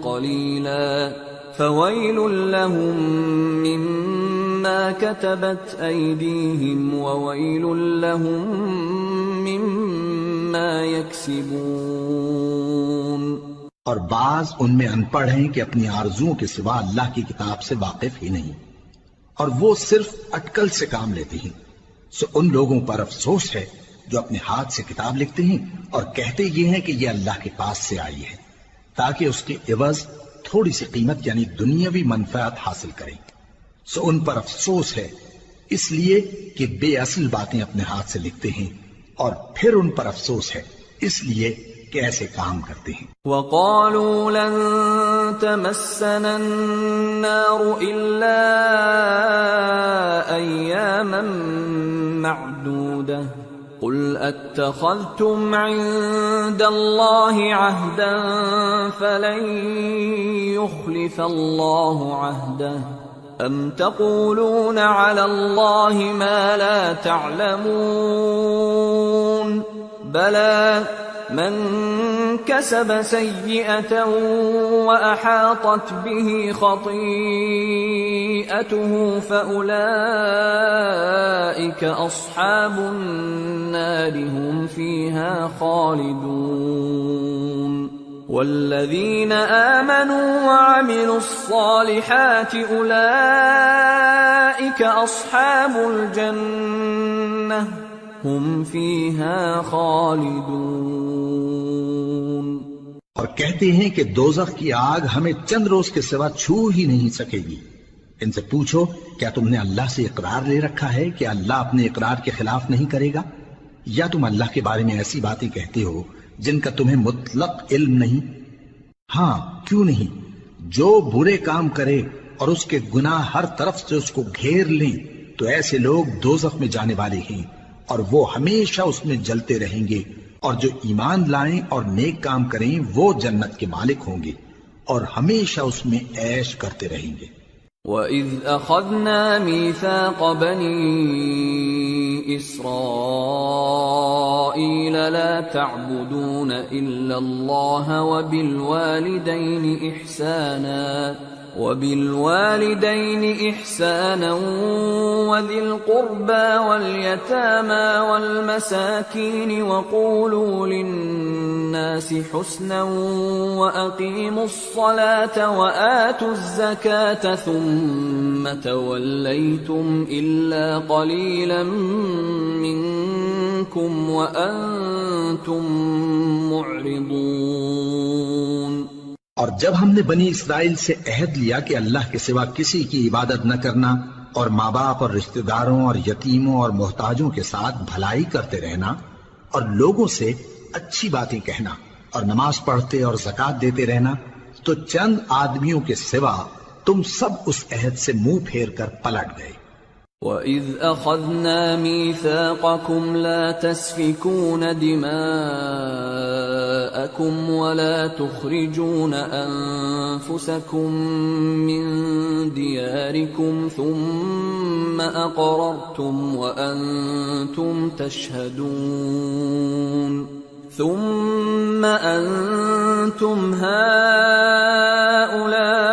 قليلا فويل لهم مما كتبت أيديهم وويل لهم مما يكسبون۔ اور بعض ان میں ان پڑھ ہیں کہ اپنی آرزوؤں کے سوا اللہ کی کتاب سے واقف ہی نہیں، اور وہ صرف اٹکل سے کام لیتے ہیں، سو ان لوگوں پر افسوس ہے جو اپنے ہاتھ سے کتاب لکھتے ہیں اور کہتے یہ ہیں کہ یہ اللہ کے پاس سے آئی ہے تاکہ اس کے عوض تھوڑی سی قیمت یعنی دنیاوی منفعت حاصل کریں، سو ان پر افسوس ہے اس لیے کہ بے اصل باتیں اپنے ہاتھ سے لکھتے ہیں، اور پھر ان پر افسوس ہے اس لیے کہ ایسے کام کرتے ہیں۔ وَقَالُوا لَن تَمَسَّنَا النَّارُ إِلَّا أَيَّامًا مَّعْدُودَةً قُلْ أَتَّخَذْتُمْ عِندَ اللَّهِ عَهْدًا فَلَن يُخْلِفَ اللَّهُ عَهْدَهُ أَمْ تَقُولُونَ عَلَى اللَّهِ مَا لَا تَعْلَمُونَ بَلَى من كسب سيئة وأحاطت به خطيئته فأولئك أصحاب النار هم فيها خالدون والذين آمنوا وعملوا الصالحات أولئك أصحاب الجنة هم فيها خالدون۔ اور کہتے ہیں کہ دوزخ کی آگ ہمیں چند روز کے سوا چھو ہی نہیں سکے گی۔ ان سے پوچھو کیا تم نے اللہ سے اقرار لے رکھا ہے کہ اللہ اپنے اقرار کے خلاف نہیں کرے گا، یا تم اللہ کے بارے میں ایسی باتیں کہتے ہو جن کا تمہیں مطلق علم نہیں؟ ہاں کیوں نہیں، جو برے کام کرے اور اس کے گناہ ہر طرف سے اس کو گھیر لیں تو ایسے لوگ دوزخ میں جانے والے ہیں، اور وہ ہمیشہ اس میں جلتے رہیں گے، اور جو ایمان لائیں اور نیک کام کریں وہ جنت کے مالک ہوں گے اور ہمیشہ اس میں عیش کرتے رہیں گے۔ وَإِذْ أَخَذْنَا مِيثَاقَ بَنِي إِسْرَائِيلَ لَا تَعْبُدُونَ إِلَّا اللَّهَ وَبِالْوَالِدَيْنِ إِحْسَانًا وَذِي الْقُرْبَى وَالْيَتَامَى وَالْمَسَاكِينِ وَقُولُوا لِلنَّاسِ حُسْنًا وَأَقِيمُوا الصَّلَاةَ وَآتُوا الزَّكَاةَ ثُمَّ تَوَلَّيْتُمْ إِلَّا قَلِيلًا مِّنكُمْ وَأَنتُمْ مُعْرِضُونَ۔ اور جب ہم نے بنی اسرائیل سے عہد لیا کہ اللہ کے سوا کسی کی عبادت نہ کرنا، اور ماں باپ اور رشتہ داروں اور یتیموں اور محتاجوں کے ساتھ بھلائی کرتے رہنا، اور لوگوں سے اچھی باتیں کہنا، اور نماز پڑھتے اور زکوٰۃ دیتے رہنا، تو چند آدمیوں کے سوا تم سب اس عہد سے منہ پھیر کر پلٹ گئے۔ وَإِذْ أَخَذْنَا مِيثَاقَكُمْ لَا تَسْفِكُونَ دِمَاءَكُمْ وَلَا تُخْرِجُونَ أَنفُسَكُمْ مِنْ دِيَارِكُمْ ثُمَّ أَقْرَرْتُمْ وَأَنْتُمْ تَشْهَدُونَ ثُمَّ أَنْتُمْ هَؤُلَاءِ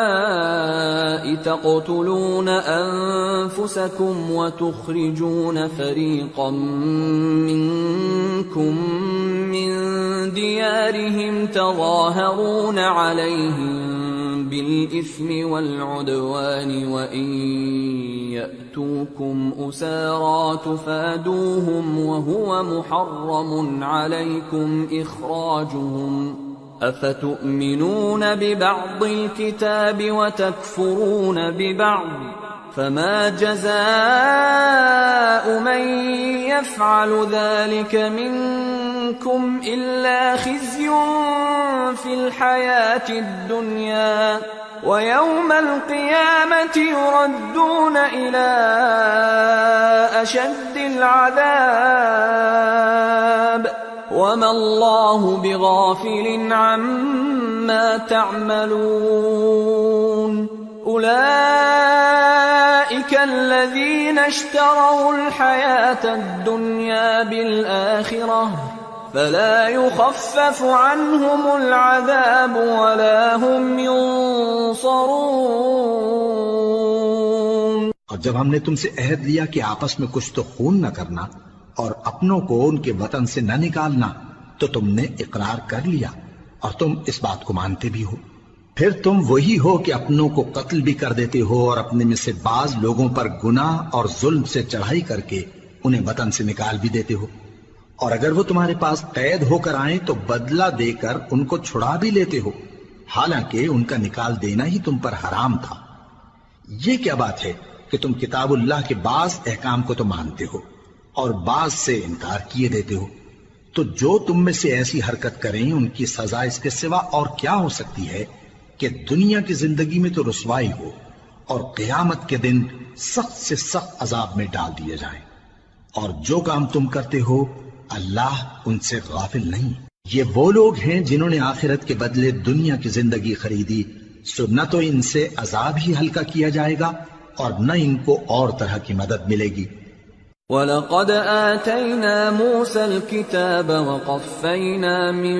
تَقْتُلُونَ أَنفُسَكُمْ وَتُخْرِجُونَ فَرِيقًا مِّنكُمْ مِنْ دِيَارِهِمْ تَظَاهَرُونَ عَلَيْهِمْ بِالْإِثْمِ وَالْعُدْوَانِ وَإِنْ يَأْتُوكُمْ أُسَارَىٰ تُفَادُوهُمْ وَهُوَ مُحَرَّمٌ عَلَيْكُمْ إِخْرَاجُهُمْ أَفَتُؤْمِنُونَ بِبَعْضِ الْكِتَابِ وَتَكْفُرُونَ بِبَعْضٍ فَمَا جَزَاءُ مَنْ يَفْعَلُ ذَلِكَ مِنْكُمْ إِلَّا خِزْيٌ فِي الْحَيَاةِ الدُّنْيَا وَيَوْمَ الْقِيَامَةِ يُرَدُّونَ إِلَى أَشَدِّ الْعَذَابِ وما الله بغافل عما تعملون أولئك الذين اشتروا الحياة الدنيا بالآخرة فلا يخفف عنهم العذاب ولا هم ينصرون۔ اور جب ہم نے تم سے عہد لیا کہ آپس میں کچھ تو خون نہ کرنا اور اپنوں کو ان کے وطن سے نہ نکالنا، تو تم نے اقرار کر لیا اور تم اس بات کو مانتے بھی ہو۔ پھر تم وہی ہو کہ اپنوں کو قتل بھی کر دیتے ہو اور اپنے میں سے بعض لوگوں پر گناہ اور ظلم سے چڑھائی کر کے انہیں وطن سے نکال بھی دیتے ہو، اور اگر وہ تمہارے پاس قید ہو کر آئیں تو بدلہ دے کر ان کو چھڑا بھی لیتے ہو، حالانکہ ان کا نکال دینا ہی تم پر حرام تھا۔ یہ کیا بات ہے کہ تم کتاب اللہ کے بعض احکام کو تو مانتے ہو اور بعض سے انکار کیے دیتے ہو؟ تو جو تم میں سے ایسی حرکت کریں ان کی سزا اس کے سوا اور کیا ہو سکتی ہے کہ دنیا کی زندگی میں تو رسوائی ہو اور قیامت کے دن سخت سے سخت عذاب میں ڈال دیے جائیں۔ اور جو کام تم کرتے ہو اللہ ان سے غافل نہیں۔ یہ وہ لوگ ہیں جنہوں نے آخرت کے بدلے دنیا کی زندگی خریدی، سو نہ تو ان سے عذاب ہی ہلکا کیا جائے گا اور نہ ان کو اور طرح کی مدد ملے گی۔ وَلَقَدْ آتَيْنَا مُوسَى الْكِتَابَ وَقَفَّيْنَا مِن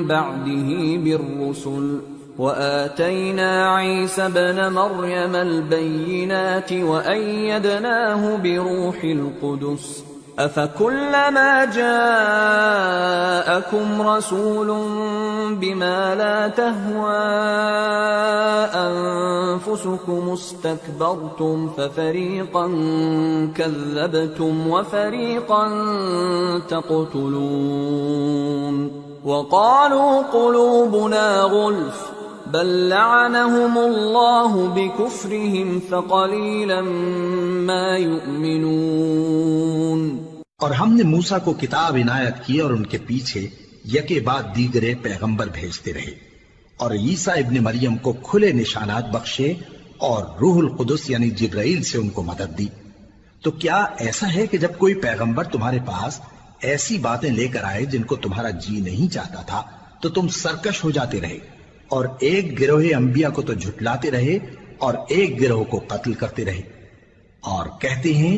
بَعْدِهِ بِالرُّسُلِ وَآتَيْنَا عِيسَى ابْنَ مَرْيَمَ الْبَيِّنَاتِ وَأَيَّدْنَاهُ بِرُوحِ الْقُدُسِ أَفَكُلَّمَا جَاءَكُمْ رَسُولٌ بِمَا لَا تَهْوَى أَنفُسُكُمُ اسْتَكْبَرْتُمْ فَفَرِيقًا كَذَّبْتُمْ وَفَرِيقًا تَقْتُلُونَ وَقَالُوا قُلُوبُنَا غُلْفٌ بَل لَّعَنَهُمُ اللَّهُ بِكُفْرِهِمْ فَقَلِيلًا مَّا يُؤْمِنُونَ۔ اور ہم نے موسیٰ کو کتاب عنایت کی اور ان کے پیچھے یکے بعد دیگرے پیغمبر بھیجتے رہے، اور عیسیٰ ابن مریم کو کھلے نشانات بخشے اور روح القدس یعنی جبرائیل سے ان کو مدد دی۔ تو کیا ایسا ہے کہ جب کوئی پیغمبر تمہارے پاس ایسی باتیں لے کر آئے جن کو تمہارا جی نہیں چاہتا تھا تو تم سرکش ہو جاتے رہے، اور ایک گروہ انبیاء کو تو جھٹلاتے رہے اور ایک گروہ کو قتل کرتے رہے، اور کہتے ہیں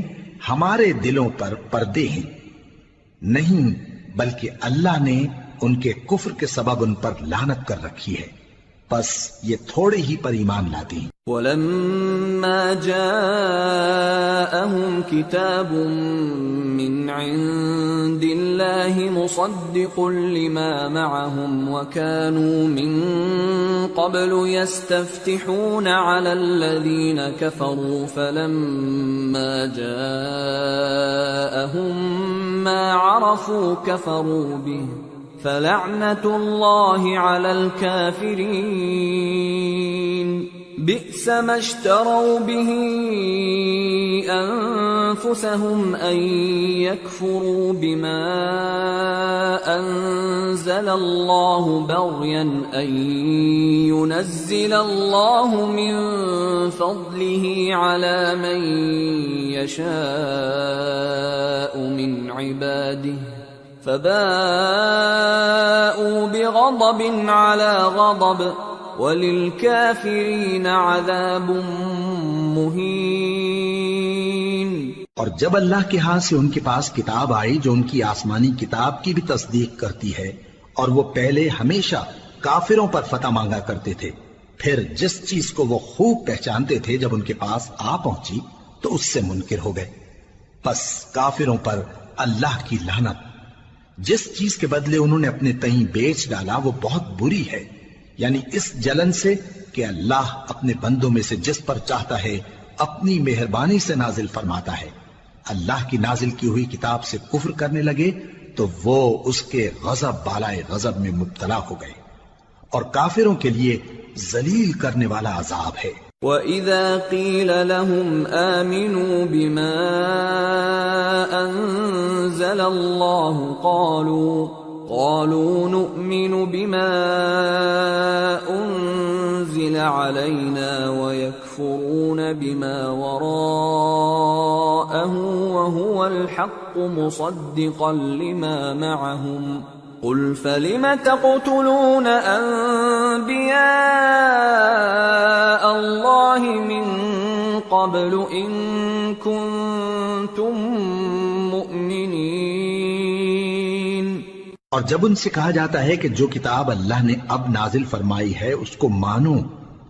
ہمارے دلوں پر پردے ہیں؟ نہیں، بلکہ اللہ نے ان کے کفر کے سبب ان پر لعنت کر رکھی ہے، پس یہ تھوڑے ہی پر ایمان لاتے ہیں۔ وَلَمَّا جَاءَهُمْ كِتَابٌ مِّنْ عِندِ اللَّهِ مُصَدِّقٌ لِّمَا مَعَهُمْ وَكَانُوا مِن قَبْلُ يَسْتَفْتِحُونَ عَلَى الَّذِينَ كَفَرُوا فَلَمَّا جَاءَهُم مَّا عَرَفُوا كَفَرُوا بِهِ فَلَعْنَةُ اللَّهِ عَلَى الْكَافِرِينَ بِئْسَ مَا اشْتَرَوْا بِهِ أَنفُسَهُمْ أَن يَكْفُرُوا بِمَا أَنزَلَ اللَّهُ بَغْيًا أَن يُنَزِّلَ اللَّهُ مِن فَضْلِهِ عَلَى مَن يَشَاءُ مِنْ عِبَادِهِ فَبَاءُوا بِغَضَبٍ عَلَى غَضَبٍ وَلِلْكَافِرِينَ عَذَابٌ مُّهِينٌ۔ اور جب اللہ کے ہاں سے ان کے پاس کتاب آئی جو ان کی آسمانی کتاب کی بھی تصدیق کرتی ہے، اور وہ پہلے ہمیشہ کافروں پر فتح مانگا کرتے تھے، پھر جس چیز کو وہ خوب پہچانتے تھے جب ان کے پاس آ پہنچی تو اس سے منکر ہو گئے، پس کافروں پر اللہ کی لعنت۔ جس چیز کے بدلے انہوں نے اپنے تئیں بیچ ڈالا وہ بہت بری ہے، یعنی اس جلن سے کہ اللہ اپنے بندوں میں سے جس پر چاہتا ہے اپنی مہربانی سے نازل فرماتا ہے۔ اللہ کی نازل کی ہوئی کتاب سے کفر کرنے لگے تو وہ اس کے غضب بالائے غضب میں مبتلا ہو گئے، اور کافروں کے لیے ذلیل کرنے والا عذاب ہے۔ وَإِذَا قِيلَ لَهُمْ آمِنُوا بِمَا أَنزَلَ اللَّهُ قَالُوا نُؤْمِنُ بِمَا أُنزِلَ عَلَيْنَا وَيَكْفُرُونَ بِمَا وَرَاءَهُ وَهُوَ الْحَقُّ الحق مصدقا لما معهم قل فلم تقتلون أنبياء الله من قبل إن كنتم مؤمنين۔ اور جب ان سے کہا جاتا ہے کہ جو کتاب اللہ نے اب نازل فرمائی ہے اس کو مانو،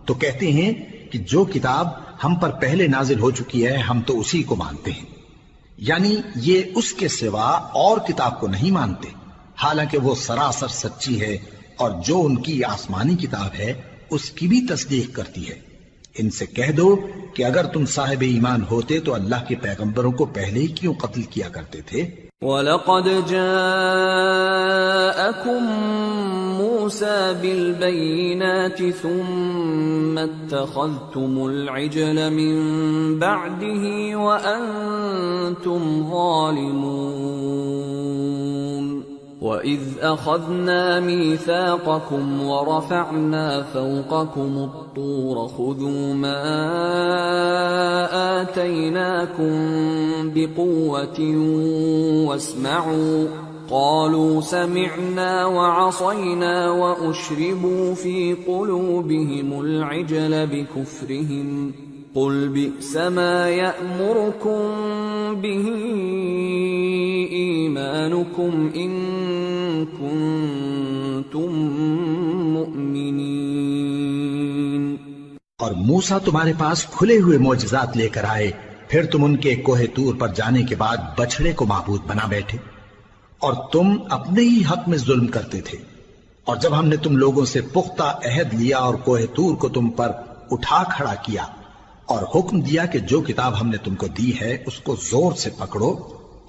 تو کہتے ہیں کہ جو کتاب ہم پر پہلے نازل ہو چکی ہے ہم تو اسی کو مانتے ہیں، یعنی یہ اس کے سوا اور کتاب کو نہیں مانتے، حالانکہ وہ سراسر سچی ہے، اور جو ان کی آسمانی کتاب ہے اس کی بھی تصدیق کرتی ہے۔ ان سے کہہ دو کہ اگر تم صاحب ایمان ہوتے تو اللہ کے پیغمبروں کو پہلے ہی کیوں قتل کیا کرتے تھے؟ وَلَقَدْ جَاءَكُمْ مُوسَى بِالْبَيِّنَاتِ ثُمَّ اتَّخَذْتُمُ الْعِجْلَ مِنْ بَعْدِهِ وَأَنْتُمْ ظَالِمُونَ وَإِذْ أَخَذْنَا مِيثَاقَكُمْ وَرَفَعْنَا فَوْقَكُمُ الطُّورَ خُذُوا مَا آتَيْنَاكُمْ بِقُوَّةٍ وَاسْمَعُوا قَالُوا سَمِعْنَا وَعَصَيْنَا وَأُشْرِبُوا فِي قُلُوبِهِمُ الْعِجْلَ بِكُفْرِهِمْ قُلْ بِئْسَ مَا يَأْمُرُكُمْ بِهِ إِيمَانُكُمْ إِن كُنتُم مُّؤْمِنِينَ۔ اور موسیٰ تمہارے پاس کھلے ہوئے معجزات لے کر آئے، پھر تم ان کے کوہ طور پر جانے کے بعد بچڑے کو معبود بنا بیٹھے، اور تم اپنے ہی حق میں ظلم کرتے تھے۔ اور جب ہم نے تم لوگوں سے پختہ عہد لیا اور کوہ طور کو تم پر اٹھا کھڑا کیا اور حکم دیا کہ جو کتاب ہم نے تم کو دی ہے اس کو زور سے پکڑو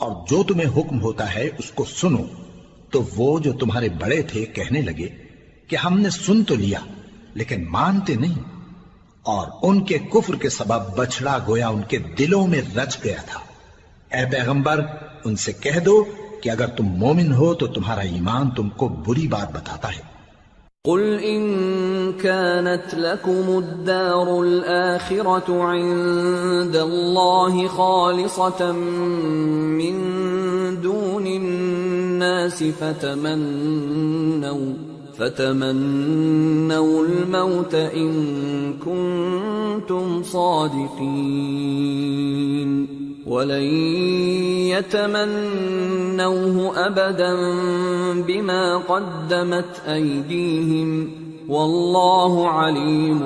اور جو تمہیں حکم ہوتا ہے اس کو سنو، تو وہ جو تمہارے بڑے تھے کہنے لگے کہ ہم نے سن تو لیا لیکن مانتے نہیں، اور ان کے کفر کے سبب بچڑا گویا ان کے دلوں میں رچ گیا تھا۔ اے پیغمبر ان سے کہہ دو کہ اگر تم مومن ہو تو تمہارا ایمان تم کو بری بات بتاتا ہے۔ قل إن كانت لكم الدار الآخرة عند الله خالصة من دون الناس فتمنوا الموت إن كنتم صادقين ولن يتمنوه أبدا بما قدمت أيديهم والله عليم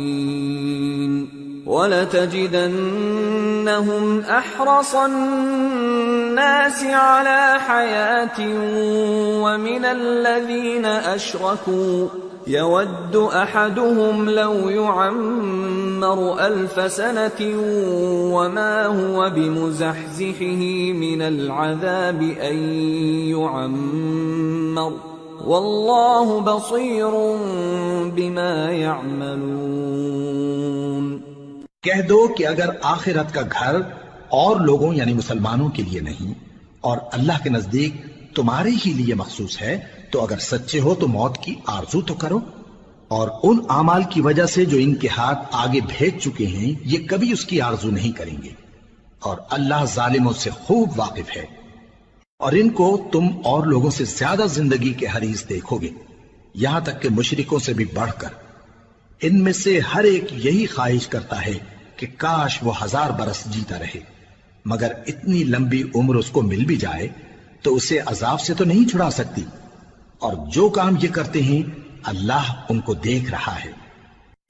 بالظالمين ولتجدنهم أحرص الناس على حياة ومن الذين أشركوا يود أحدهم لو يعمر 1000 سنة وما هو بمزحزحه من العذاب أن يعمر والله بصير بما يعملون۔ کہہ دو کہ اگر آخرت کا گھر اور لوگوں یعنی مسلمانوں کے لیے نہیں اور اللہ کے نزدیک تمہارے ہی لیے مخصوص ہے تو اگر سچے ہو تو موت کی آرزو تو کرو، اور ان اعمال کی وجہ سے جو ان کے ہاتھ آگے بھیج چکے ہیں یہ کبھی اس کی آرزو نہیں کریں گے، اور اللہ ظالموں سے خوب واقف ہے۔ اور ان کو تم اور لوگوں سے زیادہ زندگی کے حریص دیکھو گے، یہاں تک کہ مشرکوں سے بھی بڑھ کر۔ ان میں سے ہر ایک یہی خواہش کرتا ہے کہ کاش وہ 1000 برس جیتا رہے، مگر اتنی لمبی عمر اس کو مل بھی جائے تو اسے عذاب سے تو نہیں چھڑا سکتی، اور جو کام یہ کرتے ہیں اللہ ان کو دیکھ رہا ہے۔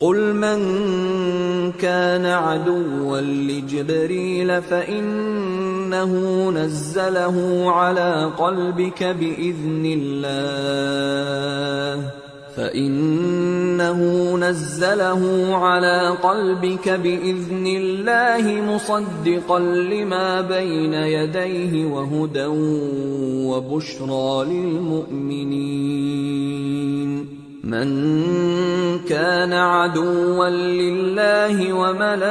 قل من كان عدوا لجبريل فإنه نزله على قلبك بإذن الله مصدقا لما بين يديه وهدى وبشرى للمؤمنين من كان عدوا لله وملائكته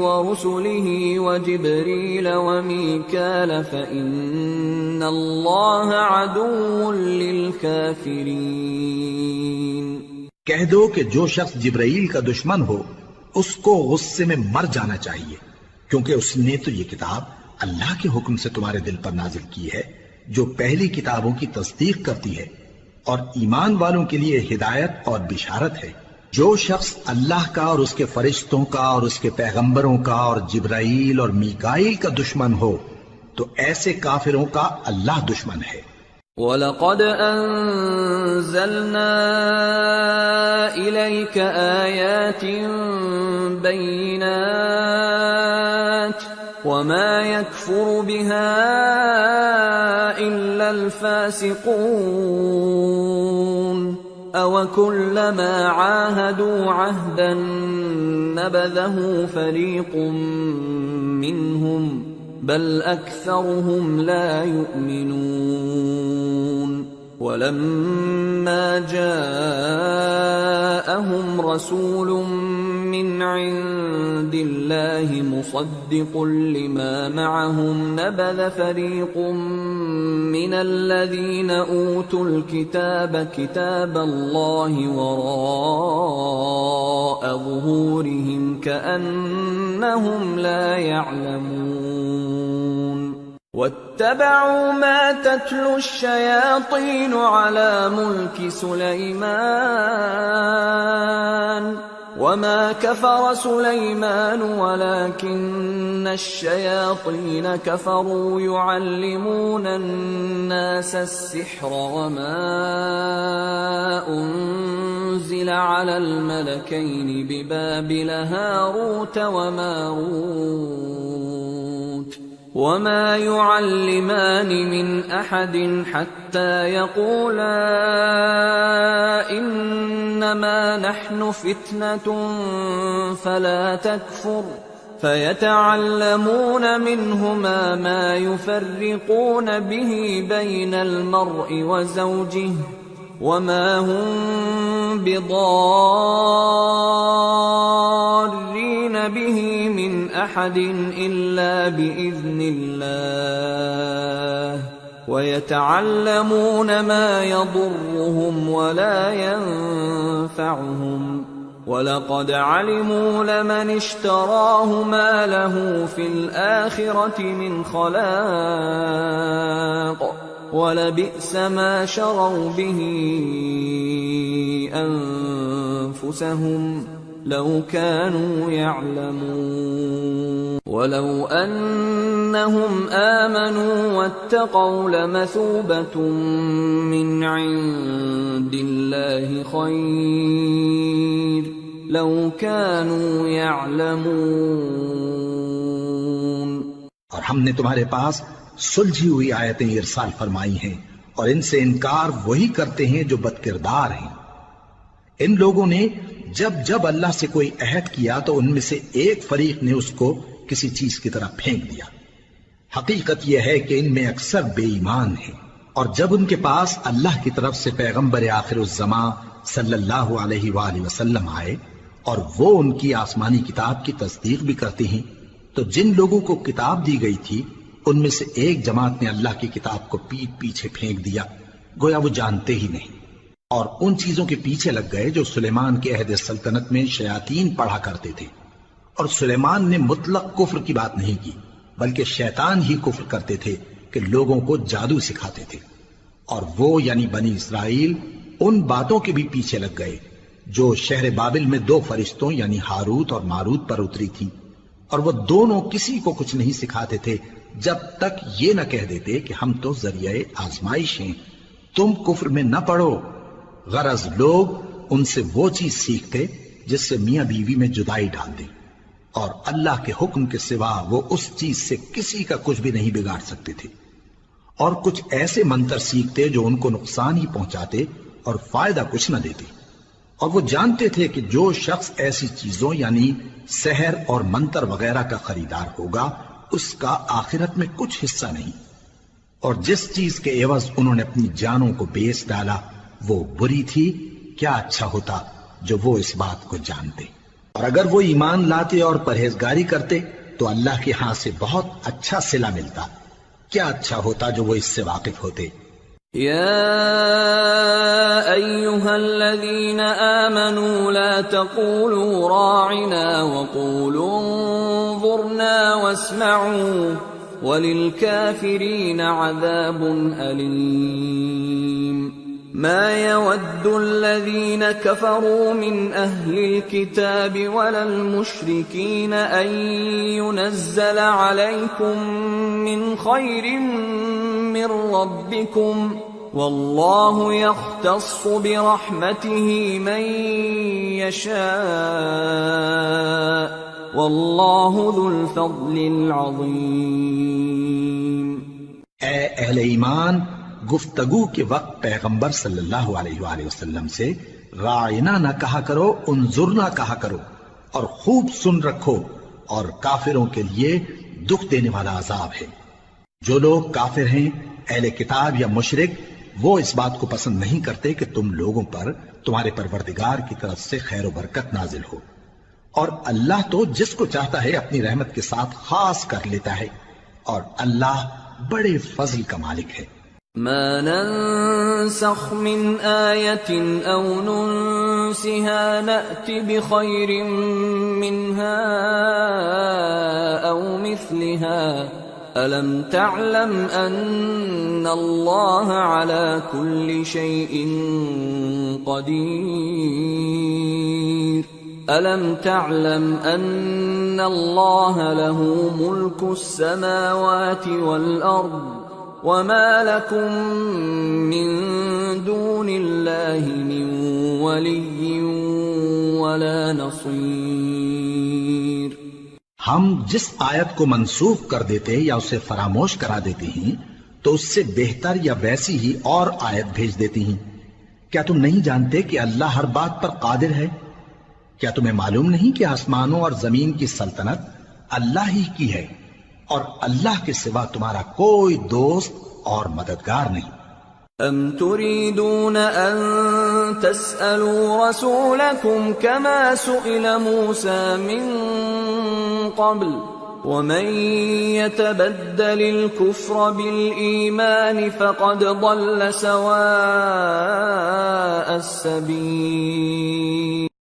ورسله وجبريل وميكال فإن الله عدو للكافرين۔ کہہ دو کہ جو شخص جبرائیل کا دشمن ہو اس کو غصے میں مر جانا چاہیے، کیونکہ اس نے تو یہ کتاب اللہ کے حکم سے تمہارے دل پر نازل کی ہے، جو پہلی کتابوں کی تصدیق کرتی ہے، اور ایمان والوں کے لیے ہدایت اور بشارت ہے۔ جو شخص اللہ کا اور اس کے فرشتوں کا اور اس کے پیغمبروں کا اور جبرائیل اور میکائیل کا دشمن ہو تو ایسے کافروں کا اللہ دشمن ہے۔ وَلَقَدْ أَنزَلْنَا إِلَيْكَ آيَاتٍ بَيِّنَاتٍ وَمَا يَكْفُرُ بِهَا إِلَّا الْفَاسِقُونَ أَوَكُلَّمَا عَاهَدُوا عَهْدًا نَبَذَهُ فَرِيقٌ مِّنْهُمْ بل أكثرهم لا يؤمنون ولما جاءهم رسول من عند الله مصدق لما معهم نبذ فريق من الذين أوتوا الكتاب كتاب الله وراء ظهورهم كأنهم لا يعلمون واتبعوا ما تتلو الشياطين على ملك سليمان وما كفر سليمان ولكن الشياطين كفروا يعلمون الناس السحر وما أنزل على الملكين ببابل هاروت وماروت وما يعلمان من أحد حتى يقولا إنما نحن فتنة فلا تكفر فيتعلمون منهما ما يفرقون به بين المرء وزوجه وما هم بضارين به من أحد إلا بإذن الله ويتعلمون ما يضرهم ولا ينفعهم وَلَقَدْ عَلِمُوا لَمَنِ اشْتَرَاهُ مَا لَهُ فِي الْآخِرَةِ مِنْ خَلَاقٍ وَلَبِئْسَ مَا شَرَوْا بِهِ أَنفُسَهُمْ لَوْ كَانُوا يَعْلَمُونَ وَلَوْ أَنَّهُمْ آمَنُوا وَاتَّقَوْا لَمَثُوبَةٌ مِّنْ عِندِ اللَّهِ خَيْرٌ لَوْ كَانُوا يَعْلَمُونَ۔ اور ہم نے تمہارے پاس سلجھی ہوئی آیتیں ارسال فرمائی ہیں، اور ان سے انکار وہی کرتے ہیں جو بدکردار ہیں۔ ان لوگوں نے جب جب اللہ سے کوئی عہد کیا تو ان میں سے ایک فریق نے اس کو کسی چیز کی طرح پھینک دیا۔ حقیقت یہ ہے کہ ان میں اکثر بے ایمان ہیں، اور جب ان کے پاس اللہ کی طرف سے پیغمبر آخر الزمان صلی اللہ علیہ وآلہ وسلم آئے اور وہ ان کی آسمانی کتاب کی تصدیق بھی کرتے ہیں، تو جن لوگوں کو کتاب دی گئی تھی ان میں سے ایک جماعت نے اللہ کی کتاب کو پیٹ پیچھے پھینک دیا، گویا وہ جانتے ہی نہیں، اور ان چیزوں کے پیچھے لگ گئے جو سلیمان کے عہد سلطنت میں شیاطین پڑھا کرتے تھے۔ اور سلیمان نے مطلق کفر کی بات نہیں کی، بلکہ شیطان ہی کفر کرتے تھے کہ لوگوں کو جادو سکھاتے تھے۔ اور وہ یعنی بنی اسرائیل ان باتوں کے بھی پیچھے لگ گئے جو شہر بابل میں دو فرشتوں یعنی ہاروت اور ماروت پر اتری تھی، اور وہ دونوں کسی کو کچھ نہیں سکھاتے تھے جب تک یہ نہ کہہ دیتے کہ ہم تو ذریعہ آزمائش ہیں، تم کفر میں نہ پڑو۔ غرض لوگ ان سے وہ چیز سیکھتے جس سے میاں بیوی میں جدائی ڈال دے، اور اللہ کے حکم کے سوا وہ اس چیز سے کسی کا کچھ بھی نہیں بگاڑ سکتے تھے، اور کچھ ایسے منتر سیکھتے جو ان کو نقصان ہی پہنچاتے اور فائدہ کچھ نہ دیتے۔ اور وہ جانتے تھے کہ جو شخص ایسی چیزوں یعنی سحر اور منتر وغیرہ کا خریدار ہوگا اس کا آخرت میں کچھ حصہ نہیں، اور جس چیز کے عوض انہوں نے اپنی جانوں کو بیچ ڈالا وہ بری تھی، کیا اچھا ہوتا جو وہ اس بات کو جانتے۔ اور اگر وہ ایمان لاتے اور پرہیزگاری کرتے تو اللہ کے ہاں سے بہت اچھا صلہ ملتا، کیا اچھا ہوتا جو وہ اس سے واقف ہوتے۔ يا أيها الذين آمنوا لا تقولوا راعنا وقولوا انظرنا واسمعوا وللكافرين عذاب أليم ما يود الذين كفروا من أهل الكتاب ولا المشركين أن ينزل عليكم من خير من ربكم والله يختص برحمته من يشاء والله ذو الفضل العظيم. اے اہل ایمان، گفتگو کے وقت پیغمبر صلی اللہ علیہ وآلہ وسلم سے راعنا نہ کہا کرو، انظرنا کہا کرو، اور خوب سن رکھو، اور کافروں کے لیے دکھ دینے والا عذاب ہے۔ جو لوگ کافر ہیں، اہل کتاب یا مشرک، وہ اس بات کو پسند نہیں کرتے کہ تم لوگوں پر تمہارے پروردگار کی طرف سے خیر و برکت نازل ہو، اور اللہ تو جس کو چاہتا ہے اپنی رحمت کے ساتھ خاص کر لیتا ہے، اور اللہ بڑے فضل کا مالک ہے۔ ما ننسخ من آية أو ننسها نأت بخير منها أو مثلها ألم تعلم أن الله على كل شيء قدير ألم تعلم أن الله له ملك السماوات والأرض وما لكم من دون الله من ولي ولا نصير۔ ہم جس آیت کو منسوخ کر دیتے یا اسے فراموش کرا دیتے ہیں تو اس سے بہتر یا ویسی ہی اور آیت بھیج دیتی ہیں۔ کیا تم نہیں جانتے کہ اللہ ہر بات پر قادر ہے؟ کیا تمہیں معلوم نہیں کہ آسمانوں اور زمین کی سلطنت اللہ ہی کی ہے، اور اللہ کے سوا تمہارا کوئی دوست اور مددگار نہیں۔ ام تريدون ان تسألوا رسولكم كما سئل موسى من قبل ومن يتبدل الكفر بالإيمان فقد ضل سواء السبيل۔